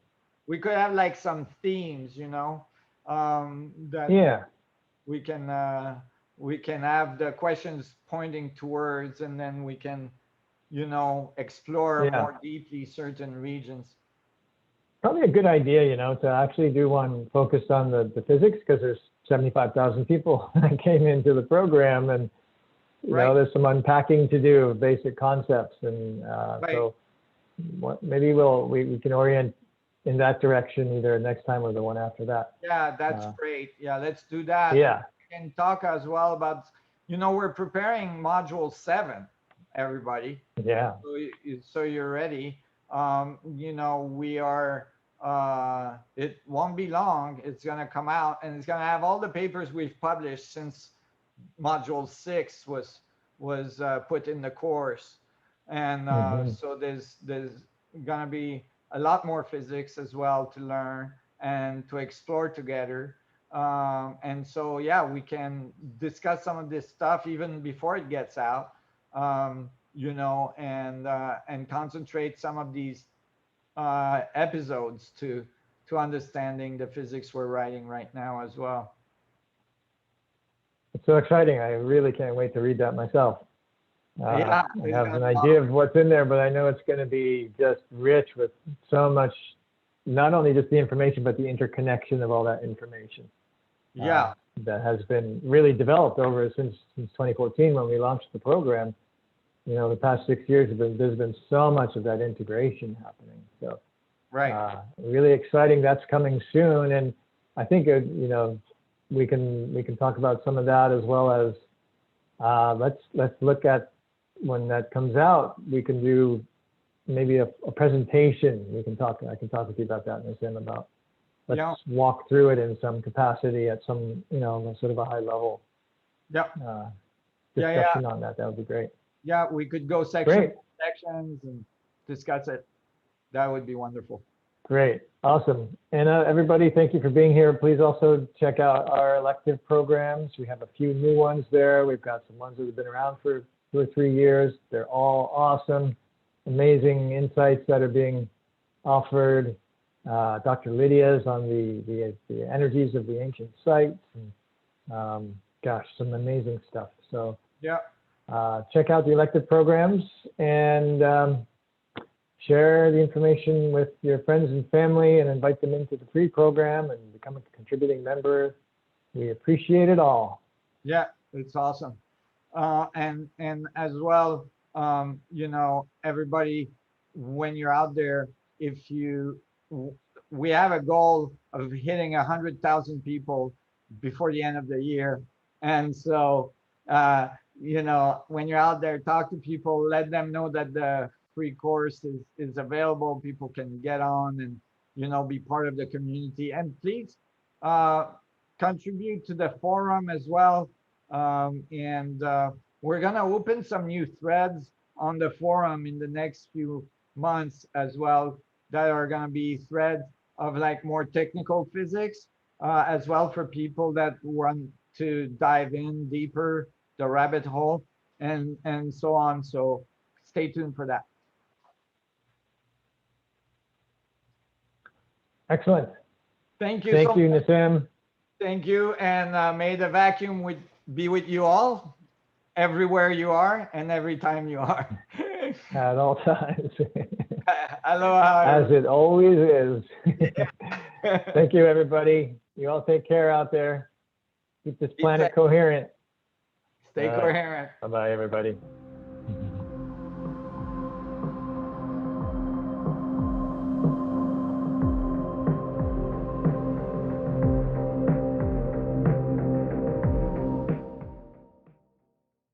We could have like some themes, you know, that we can have the questions pointing towards, and then we can, you know, explore more deeply certain regions. Probably a good idea, you know, to actually do one focused on the physics, because there's 75,000 people that came into the program, and you know, there's some unpacking to do of basic concepts, and so maybe we can orient in that direction either next time or the one after that. Yeah, that's great. Yeah, let's do that. Yeah. And talk as well about, you know, we're preparing module 7, everybody. Yeah. So you're ready. You know, we are, it won't be long. It's going to come out, and it's going to have all the papers we've published since module 6 was put in the course, and so there's gonna be a lot more physics as well to learn and to explore together. And so yeah, we can discuss some of this stuff even before it gets out, you know, and concentrate some of these episodes to understanding the physics we're writing right now as well. It's so exciting. I really can't wait to read that myself. Yeah, I have an idea of what's in there, but I know it's going to be just rich with so much, not only just the information, but the interconnection of all that information. Yeah. That has been really developed over since 2014 when we launched the program. You know, the past 6 years, there's been so much of that integration happening. So, right. Really exciting. That's coming soon, and I think you know, we can talk about some of that as well as let's look at when that comes out. We can do maybe a presentation. I can talk with you about that, Nassim, about let's walk through it in some capacity at some, you know, sort of a high level discussion on that. That would be great. Yeah, we could go sections and discuss it. That would be wonderful. Great, awesome. And everybody, thank you for being here. Please also check out our elective programs. We have a few new ones there. We've got some ones that have been around for 2 or 3 years. They're all awesome, amazing insights that are being offered. Dr. Lydia's on the energies of the ancient sites. And, gosh, some amazing stuff. So check out the elective programs and share the information with your friends and family and invite them into the free program and become a contributing member. We appreciate it all. Yeah, it's awesome. And as well, you know, everybody, when you're out there, we have a goal of hitting 100,000 people before the end of the year. And so, you know, when you're out there, talk to people, let them know that the free course is available. People can get on and, you know, be part of the community. And please contribute to the forum as well. We're going to open some new threads on the forum in the next few months as well, that are going to be threads of like more technical physics as well, for people that want to dive in deeper the rabbit hole and so on. So stay tuned for that. Excellent. Thank you. Thank you, Nassim. Thank you. And may the vacuum be with you all, everywhere you are and every time you are. At all times. Aloha. As it always is. Thank you, everybody. You all take care out there. Keep this planet coherent. Stay coherent. Bye-bye, everybody.